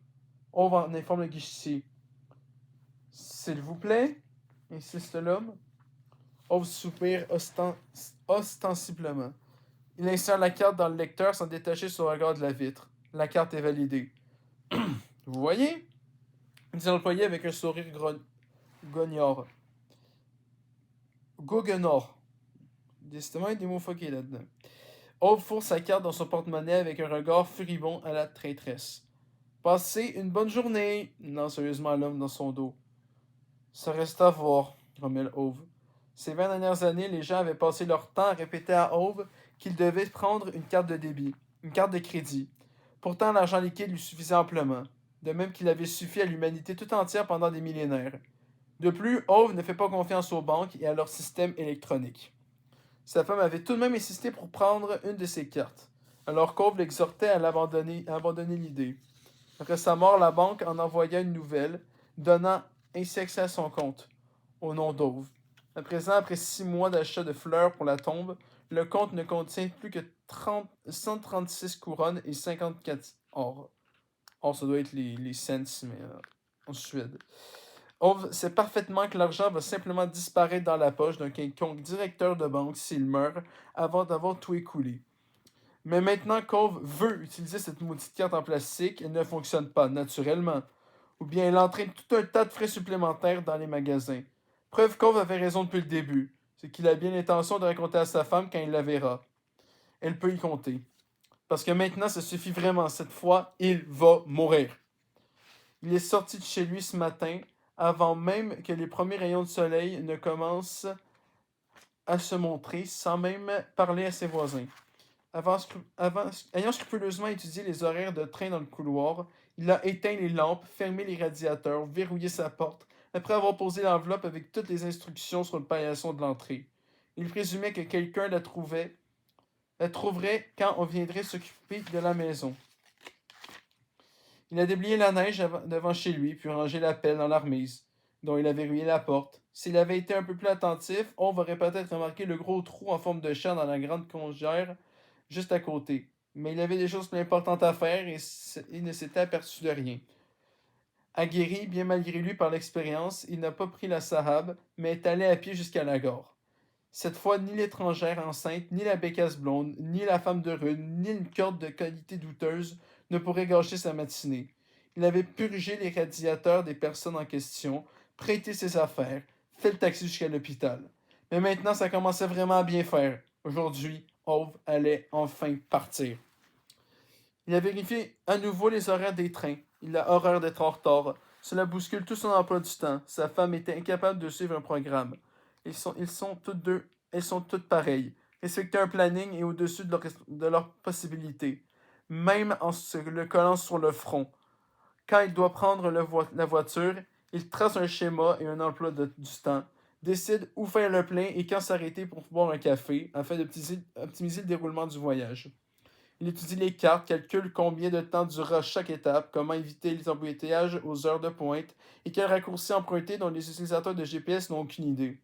Ove en informe le guichetier. S'il vous plaît, insiste l'homme. Ove soupire ostensiblement. Il insère la carte dans le lecteur sans détacher son regard de la vitre. La carte est validée. Vous voyez? Dit l'employé avec un sourire goguenard. Goguenard. Décidément, il y a des mots fuckés là-dedans. Ove fourre sa carte dans son porte-monnaie avec un regard furibond à la traîtresse. Passez une bonne journée, lance sérieusement l'homme dans son dos. Ça reste à voir, grommelle Ove. Ces 20 dernières années, les gens avaient passé leur temps à répéter à Ove qu'il devait prendre une carte de débit, une carte de crédit. Pourtant, l'argent liquide lui suffisait amplement, de même qu'il avait suffi à l'humanité tout entière pendant des millénaires. De plus, Ove ne fait pas confiance aux banques et à leur système électronique. Sa femme avait tout de même insisté pour prendre une de ses cartes, alors qu'Ove l'exhortait à abandonner l'idée. Après sa mort, la banque en envoya une nouvelle, donnant ainsi accès à son compte, au nom d'Ove. À présent, après 6 mois d'achat de fleurs pour la tombe, le compte ne contient plus que 136 couronnes et 54 or. Or, ça doit être les cents, mais en Suède. Ove sait parfaitement que l'argent va simplement disparaître dans la poche d'un quelconque directeur de banque s'il meurt avant d'avoir tout écoulé. Mais maintenant qu'Ove veut utiliser cette maudite carte en plastique, elle ne fonctionne pas naturellement. Ou bien elle entraîne tout un tas de frais supplémentaires dans les magasins. Preuve qu'Ove avait raison depuis le début. C'est qu'il a bien l'intention de raconter à sa femme quand il la verra. Elle peut y compter. Parce que maintenant, ça suffit vraiment. Cette fois, il va mourir. Il est sorti de chez lui ce matin, avant même que les premiers rayons de soleil ne commencent à se montrer, sans même parler à ses voisins. Ayant scrupuleusement étudié les horaires de train dans le couloir, il a éteint les lampes, fermé les radiateurs, verrouillé sa porte, après avoir posé l'enveloppe avec toutes les instructions sur le paillasson de l'entrée. Il présumait que quelqu'un la trouverait quand on viendrait s'occuper de la maison. Il a déblayé la neige devant chez lui, puis rangé la pelle dans la remise. dont il avait verrouillé la porte. S'il avait été un peu plus attentif, on aurait peut-être remarqué le gros trou en forme de chat dans la grande congère juste à côté. Mais il avait des choses plus importantes à faire et il ne s'était aperçu de rien. Aguerri, bien malgré lui par l'expérience, il n'a pas pris la Sahab, mais est allé à pied jusqu'à la gare. Cette fois, ni l'étrangère enceinte, ni la bécasse blonde, ni la femme de rune, ni une corde de qualité douteuse ne pourraient gâcher sa matinée. Il avait purgé les radiateurs des personnes en question, prêté ses affaires, fait le taxi jusqu'à l'hôpital. Mais maintenant, ça commençait vraiment à bien faire. Aujourd'hui, Ove allait enfin partir. Il a vérifié à nouveau les horaires des trains. Il a horreur d'être en retard. Cela bouscule tout son emploi du temps. Sa femme était incapable de suivre un programme. Elles sont toutes pareilles. Respecter un planning est au-dessus de leurs possibilités, même en se le collant sur le front. Quand il doit prendre la voiture, il trace un schéma et un emploi du temps, décide où faire le plein et quand s'arrêter pour boire un café, afin d'optimiser le déroulement du voyage. Il étudie les cartes, calcule combien de temps durera chaque étape, comment éviter les embouteillages aux heures de pointe et quel raccourci emprunter dont les utilisateurs de GPS n'ont aucune idée.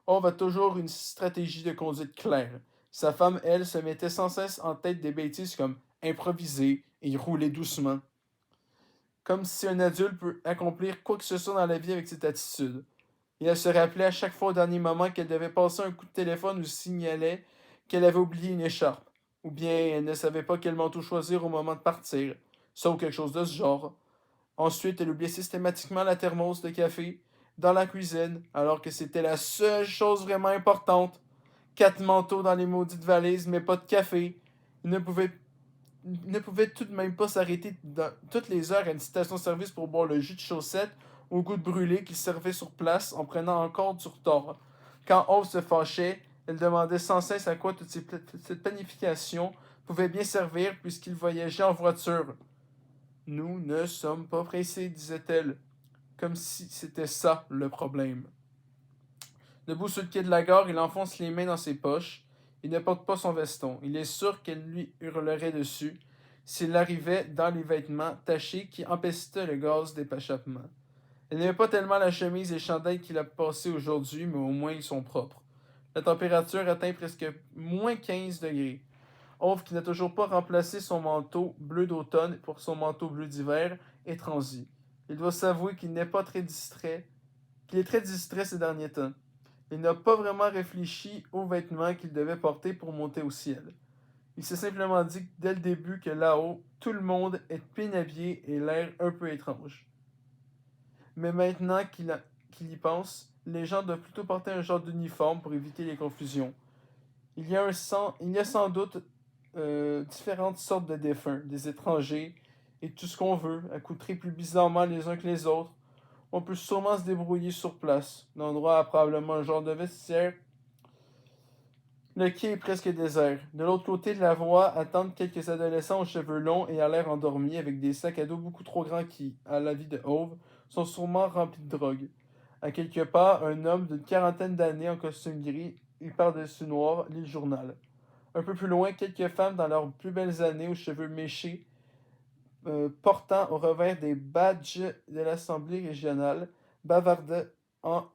On a toujours une stratégie de conduite claire. Sa femme, elle, se mettait sans cesse en tête des bêtises comme improviser et rouler doucement. Comme si un adulte peut accomplir quoi que ce soit dans la vie avec cette attitude. Et elle se rappelait à chaque fois au dernier moment qu'elle devait passer un coup de téléphone ou signalait qu'elle avait oublié une écharpe. Ou bien elle ne savait pas quel manteau choisir au moment de partir. Ça ou quelque chose de ce genre. Ensuite, elle oubliait systématiquement la thermos de café dans la cuisine, alors que c'était la seule chose vraiment importante. 4 manteaux dans les maudites valises, mais pas de café. Il ne pouvait tout de même pas s'arrêter toutes les heures à une station-service pour boire le jus de chaussette au goût de brûlé qu'il servait sur place en prenant encore du retard. Quand Ove se fâchait, elle demandait sans cesse à quoi cette planification pouvait bien servir puisqu'il voyageait en voiture. Nous ne sommes pas pressés, disait-elle, comme si c'était ça le problème. Debout sur le quai de la gare, il enfonce les mains dans ses poches. Il ne porte pas son veston. Il est sûr qu'elle lui hurlerait dessus s'il arrivait dans les vêtements tachés qui empestaient le gaz d'échappement. Elle n'aimait pas tellement la chemise et le chandail qu'il a passé aujourd'hui, mais au moins ils sont propres. La température atteint presque moins 15 degrés. Ove, qui n'a toujours pas remplacé son manteau bleu d'automne pour son manteau bleu d'hiver, est transi. Il doit s'avouer qu'il est très distrait ces derniers temps. Il n'a pas vraiment réfléchi aux vêtements qu'il devait porter pour monter au ciel. Il s'est simplement dit dès le début que là-haut, tout le monde est bien habillé et l'air un peu étrange. Mais maintenant qu'il y pense, les gens doivent plutôt porter un genre d'uniforme pour éviter les confusions. Il y a sans doute différentes sortes de défunts, des étrangers, et tout ce qu'on veut, accoutrés plus bizarrement les uns que les autres. On peut sûrement se débrouiller sur place. L'endroit a probablement un genre de vestiaire. Le quai est presque désert. De l'autre côté de la voie attendent quelques adolescents aux cheveux longs et à l'air endormis avec des sacs à dos beaucoup trop grands qui, à l'avis de Hove, sont sûrement remplis de drogue. À quelque part, un homme d'une quarantaine d'années en costume gris et par-dessus noir lit le journal. Un peu plus loin, quelques femmes dans leurs plus belles années aux cheveux méchés, portant au revers des badges de l'Assemblée régionale, bavardaient en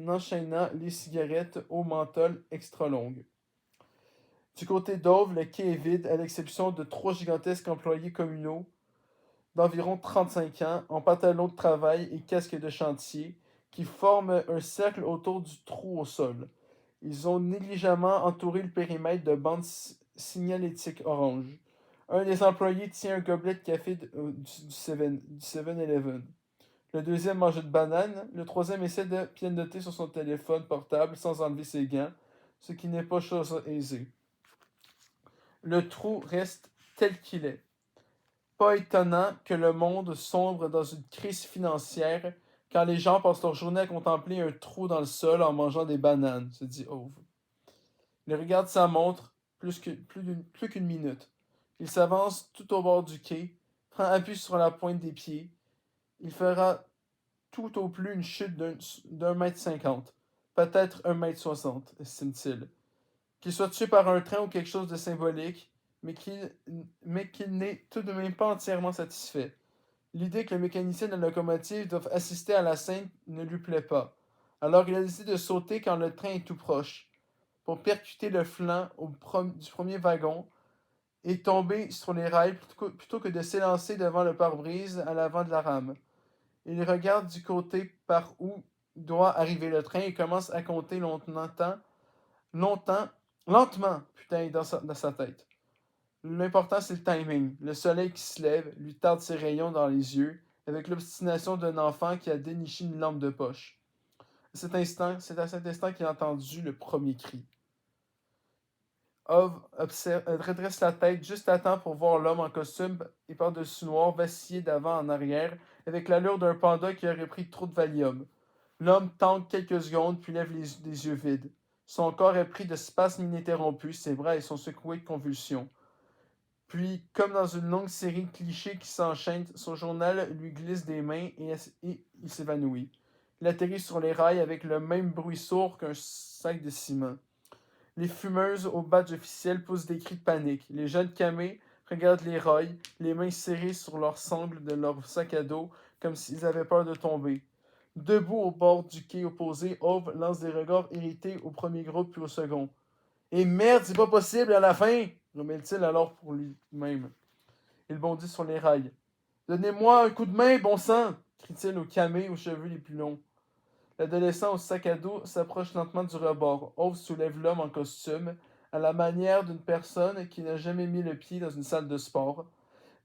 enchaînant les cigarettes au menthol extra longues. Du côté d'Ove, le quai est vide, à l'exception de 3 gigantesques employés communaux d'environ 35 ans, en pantalon de travail et casque de chantier, qui forment un cercle autour du trou au sol. Ils ont négligemment entouré le périmètre de bandes signalétiques orange. Un des employés tient un gobelet de café du 7-Eleven. Le deuxième mange une banane. Le troisième essaie de pianoter sur son téléphone portable sans enlever ses gants, ce qui n'est pas chose aisée. Le trou reste tel qu'il est. Pas étonnant que le monde sombre dans une crise financière quand les gens passent leur journée à contempler un trou dans le sol en mangeant des bananes, se dit Ove. Il regarde sa montre plus qu'une minute. Il s'avance tout au bord du quai, prend appui sur la pointe des pieds. Il fera tout au plus une chute d'un mètre 50, peut-être 1,60 m, estime-t-il. Qu'il soit tué par un train ou quelque chose de symbolique, mais qu'il n'est tout de même pas entièrement satisfait. L'idée que le mécanicien de la locomotive doive assister à la scène ne lui plaît pas. Alors il a décidé de sauter quand le train est tout proche, pour percuter le flanc du premier wagon et tomber sur les rails plutôt que de s'élancer devant le pare-brise à l'avant de la rame. Il regarde du côté par où doit arriver le train et commence à compter longtemps, lentement, putain, dans sa tête. L'important, c'est le timing. Le soleil qui se lève lui tarde ses rayons dans les yeux, avec l'obstination d'un enfant qui a déniché une lampe de poche. C'est à cet instant qu'il a entendu le premier cri. Redresse la tête juste à temps pour voir l'homme en costume et par-dessus noir vaciller d'avant en arrière, avec l'allure d'un panda qui aurait pris trop de Valium. L'homme tente quelques secondes, puis lève les yeux vides. Son corps est pris de spasmes ininterrompus, ses bras sont secoués de convulsions. Puis, comme dans une longue série de clichés qui s'enchaînent, son journal lui glisse des mains et il s'évanouit. Il atterrit sur les rails avec le même bruit sourd qu'un sac de ciment. Les fumeuses au badge officiel poussent des cris de panique. Les jeunes camés regardent les rails, les mains serrées sur leurs sangles de leur sac à dos, comme s'ils avaient peur de tomber. Debout au bord du quai opposé, Ove lance des regards irrités au premier groupe puis au second. Et merde, c'est pas possible à la fin! Grommelle-t-il alors pour lui-même. Il bondit sur les rails. Donnez-moi un coup de main, bon sang! Crie-t-il au camé aux cheveux les plus longs. L'adolescent au sac à dos s'approche lentement du rebord. Ove soulève l'homme en costume, à la manière d'une personne qui n'a jamais mis le pied dans une salle de sport,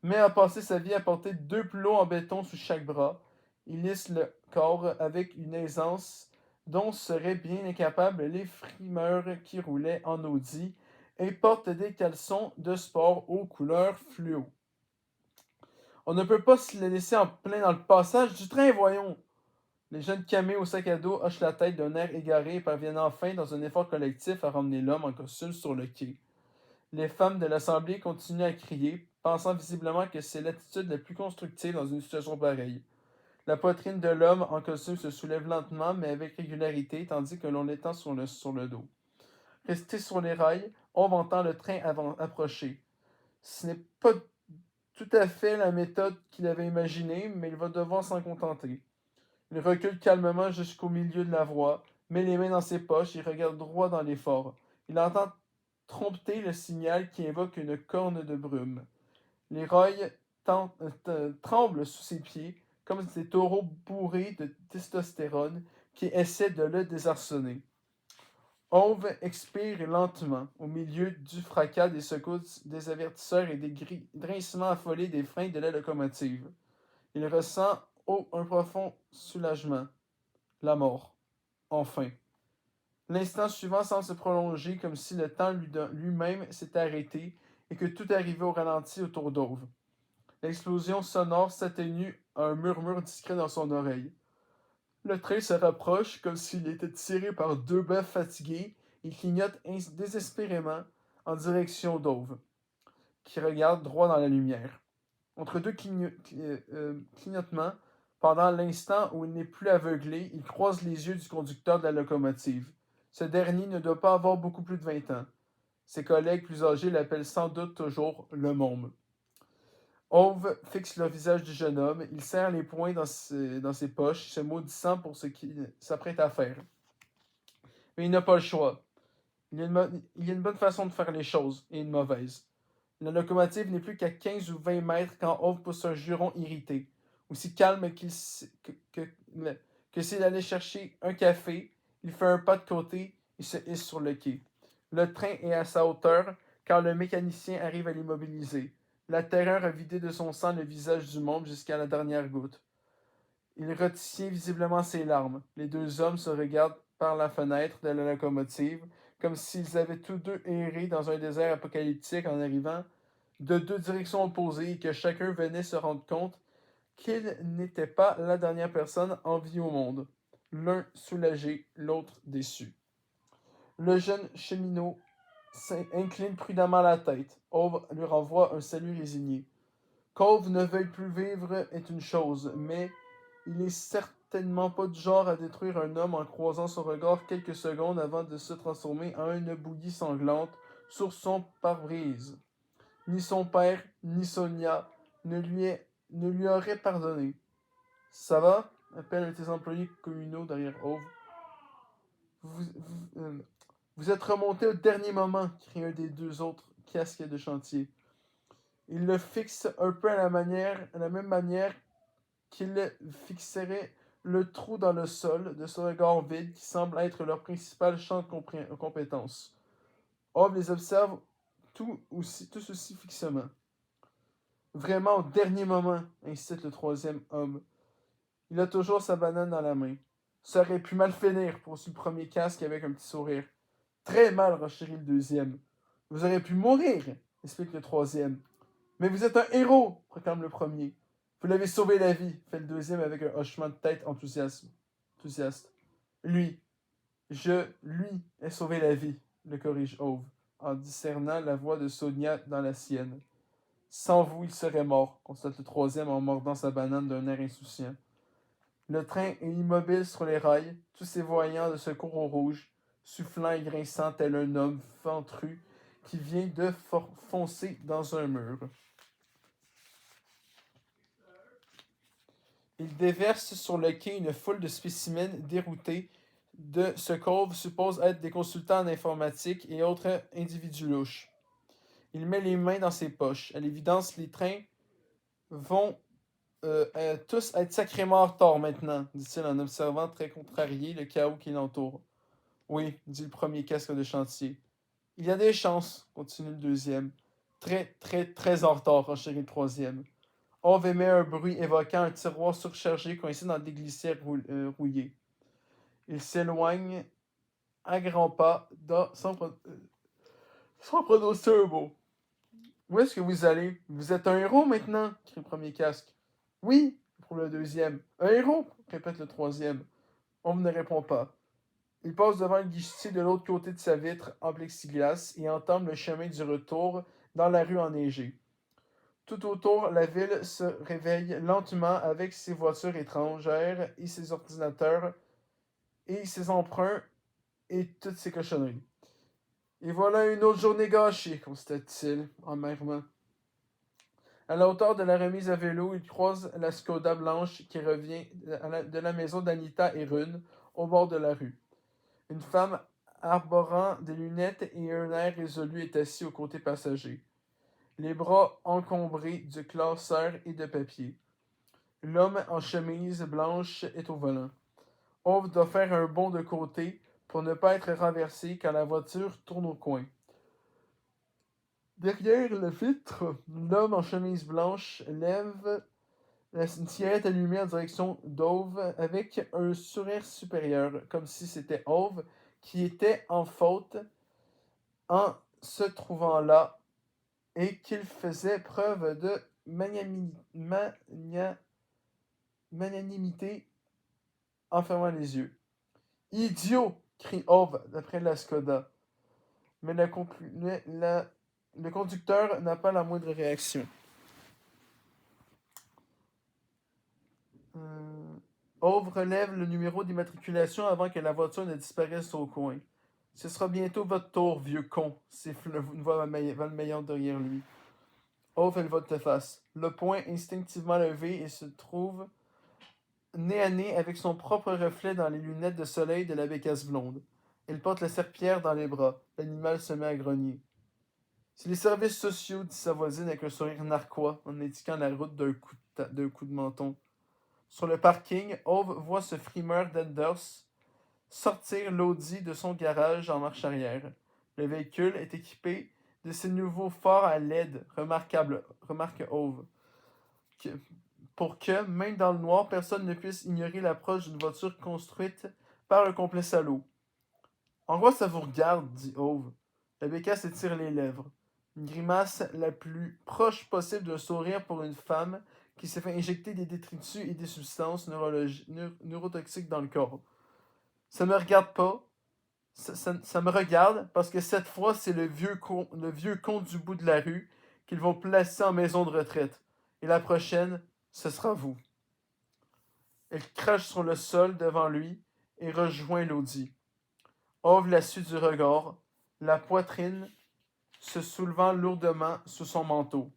mais a passé sa vie à porter 2 plots en béton sous chaque bras. Il lisse le corps avec une aisance dont seraient bien incapables les frimeurs qui roulaient en Audi et porte des caleçons de sport aux couleurs fluo. On ne peut pas se le laisser en plein dans le passage du train, voyons! Les jeunes camés au sac à dos hochent la tête d'un air égaré et parviennent enfin, dans un effort collectif, à ramener l'homme en costume sur le quai. Les femmes de l'Assemblée continuent à crier, pensant visiblement que c'est l'attitude la plus constructive dans une situation pareille. La poitrine de l'homme en costume se soulève lentement mais avec régularité, tandis que l'on l'étend sur le dos. Resté sur les rails, on entend le train approcher. Ce n'est pas tout à fait la méthode qu'il avait imaginée, mais il va devoir s'en contenter. Il recule calmement jusqu'au milieu de la voie, met les mains dans ses poches et regarde droit dans l'effort. Il entend trompeter le signal qui évoque une corne de brume. Les rails tremblent sous ses pieds, comme des taureaux bourrés de testostérone qui essaient de le désarçonner. Ove expire lentement, au milieu du fracas des secousses des avertisseurs et des grincements affolés des freins de la locomotive. Il ressent un profond soulagement. La mort. Enfin. L'instant suivant semble se prolonger comme si le temps lui-même s'était arrêté et que tout arrivait au ralenti autour d'Ove. L'explosion sonore s'atténue à un murmure discret dans son oreille. Le train se rapproche comme s'il était tiré par 2 bœufs fatigués et clignote désespérément en direction d'Ove, qui regarde droit dans la lumière. Entre deux clignotements, pendant l'instant où il n'est plus aveuglé, il croise les yeux du conducteur de la locomotive. Ce dernier ne doit pas avoir beaucoup plus de 20 ans. Ses collègues plus âgés l'appellent sans doute toujours le môme. Ove fixe le visage du jeune homme, il serre les poings dans ses poches, se maudissant pour ce qu'il s'apprête à faire. Mais il n'a pas le choix. Il y a une bonne façon de faire les choses, et une mauvaise. La locomotive n'est plus qu'à 15 ou 20 mètres quand Ove pousse un juron irrité, aussi calme que s'il allait chercher un café. Il fait un pas de côté et se hisse sur le quai. Le train est à sa hauteur quand le mécanicien arrive à l'immobiliser. La terreur a vidé de son sang le visage du monde jusqu'à la dernière goutte. Il retient visiblement ses larmes. Les 2 hommes se regardent par la fenêtre de la locomotive, comme s'ils avaient tous deux erré dans un désert apocalyptique en arrivant de 2 directions opposées et que chacun venait se rendre compte qu'il n'était pas la dernière personne en vie au monde. L'un soulagé, l'autre déçu. Le jeune cheminot incline prudemment la tête. Ove lui renvoie un salut résigné. Qu'Ove ne veuille plus vivre est une chose, mais il est certainement pas du genre à détruire un homme en croisant son regard quelques secondes avant de se transformer en une bouillie sanglante sur son pare-brise. Ni son père, ni Sonia ne lui ne lui aurait pardonné. Ça va? Appelle un de tes employés communaux derrière Ove. Vous êtes remonté au dernier moment, crie un des deux autres casques de chantier. Il le fixe un peu à la même manière qu'il fixerait le trou dans le sol de ce regard vide qui semble être leur principal champ de compétence. Ove les observe tous aussi fixement. Vraiment au dernier moment, incite le troisième homme. Il a toujours sa banane dans la main. Ça aurait pu mal finir, poursuit le premier casque avec un petit sourire. Très mal, renchérit le deuxième. Vous auriez pu mourir, explique le troisième. Mais vous êtes un héros, proclame le premier. Vous l'avez sauvé la vie, fait le deuxième avec un hochement de tête enthousiaste. Lui ai sauvé la vie, le corrige Ove, en discernant la voix de Sonia dans la sienne. Sans vous, il serait mort, constate le troisième en mordant sa banane d'un air insouciant. Le train est immobile sur les rails, tous ses voyants de secours au rouge, soufflant et grinçant tel un homme ventru qui vient de foncer dans un mur. Il déverse sur le quai une foule de spécimens déroutés de ce qu'Ove suppose être des consultants en informatique et autres individus louches. Il met les mains dans ses poches. À l'évidence, les trains vont tous être sacrément en retard maintenant, dit-il en observant très contrarié le chaos qui l'entoure. Oui, dit le premier casque de chantier. Il y a des chances, continue le deuxième. Très, très, très en retard, renchérit le troisième. Ove émet un bruit évoquant un tiroir surchargé coincé dans des glissières rouillées. Il s'éloigne à grands pas sans prononcer un mot. Où est-ce que vous allez? Vous êtes un héros maintenant, crie le premier casque. Oui, pour le deuxième. Un héros, répète le troisième. On ne répond pas. Il passe devant le guichetier de l'autre côté de sa vitre en plexiglas et entame le chemin du retour dans la rue enneigée. Tout autour, la ville se réveille lentement avec ses voitures étrangères et ses ordinateurs et ses emprunts et toutes ses cochonneries. Et voilà une autre journée gâchée, constate-t-il amèrement. À la hauteur de la remise à vélo, il croise la Skoda blanche qui revient de la maison d'Anita et Rune au bord de la rue. Une femme arborant des lunettes et un air résolu est assise au côté passager, les bras encombrés de classeurs et de papier. L'homme en chemise blanche est au volant. Ove doit faire un bond de côté pour ne pas être renversé quand la voiture tourne au coin. Derrière le vitre, l'homme en chemise blanche lève une cigarette allumée en direction d'Ove avec un sourire supérieur, comme si c'était Ove qui était en faute en se trouvant là et qu'il faisait preuve de magnanimité en fermant les yeux. Idiot! Crie Ove d'après la Skoda. Mais le conducteur n'a pas la moindre réaction. Ove relève le numéro d'immatriculation avant que la voiture ne disparaisse au coin. Ce sera bientôt votre tour, vieux con, siffle une voix malveillante derrière lui. Ove elle volte-face, le poing instinctivement levé et se trouve nez à nez avec son propre reflet dans les lunettes de soleil de la bécasse blonde. Elle porte la serpillière dans les bras. L'animal se met à grogner. C'est les services sociaux, dit sa voisine avec un sourire narquois en indiquant la route d'un coup de menton. Sur le parking, Ove voit ce frimeur d'Enders sortir l'Audi de son garage en marche arrière. Le véhicule est équipé de ces nouveaux phares à LED remarque Ove, pour que, même dans le noir, personne ne puisse ignorer l'approche d'une voiture construite par un complice à l'eau. En quoi ça vous regarde, dit Ove. La bécasse étire les lèvres. Une grimace la plus proche possible d'un sourire pour une femme qui s'est fait injecter des détritus et des substances neurotoxiques dans le corps. Ça me regarde pas. Ça me regarde parce que cette fois, c'est le vieux con du bout de la rue qu'ils vont placer en maison de retraite. Et la prochaine, ce sera vous. Elle crache sur le sol devant lui et rejoint l'Audi. Ove la suit du regard, la poitrine se soulevant lourdement sous son manteau.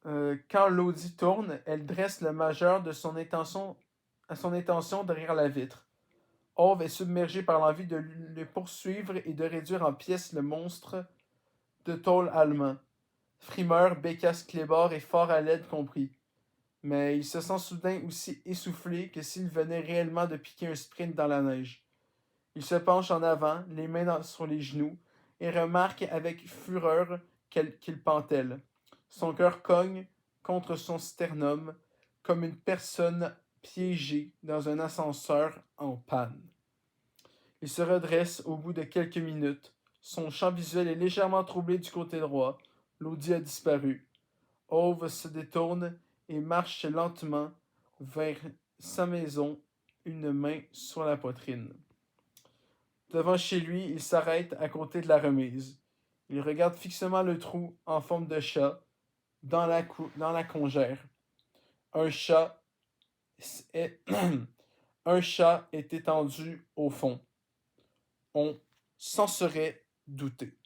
Quand Lodi tourne, elle dresse le majeur de son intention, à son intention derrière la vitre. Ove est submergé par l'envie de le poursuivre et de réduire en pièces le monstre de tôle allemand. Frimeur, Bécasse, Clébard et Fort à l'aide compris. Mais il se sent soudain aussi essoufflé que s'il venait réellement de piquer un sprint dans la neige. Il se penche en avant, les mains sur les genoux, et remarque avec fureur qu'il pantelle. Son cœur cogne contre son sternum comme une personne piégée dans un ascenseur en panne. Il se redresse au bout de quelques minutes. Son champ visuel est légèrement troublé du côté droit. L'audi a disparu. Ove se détourne et marche lentement vers sa maison, une main sur la poitrine. Devant chez lui, il s'arrête à côté de la remise. Il regarde fixement le trou en forme de chat dans la congère. Un chat est, un chat est étendu au fond. On s'en serait douté.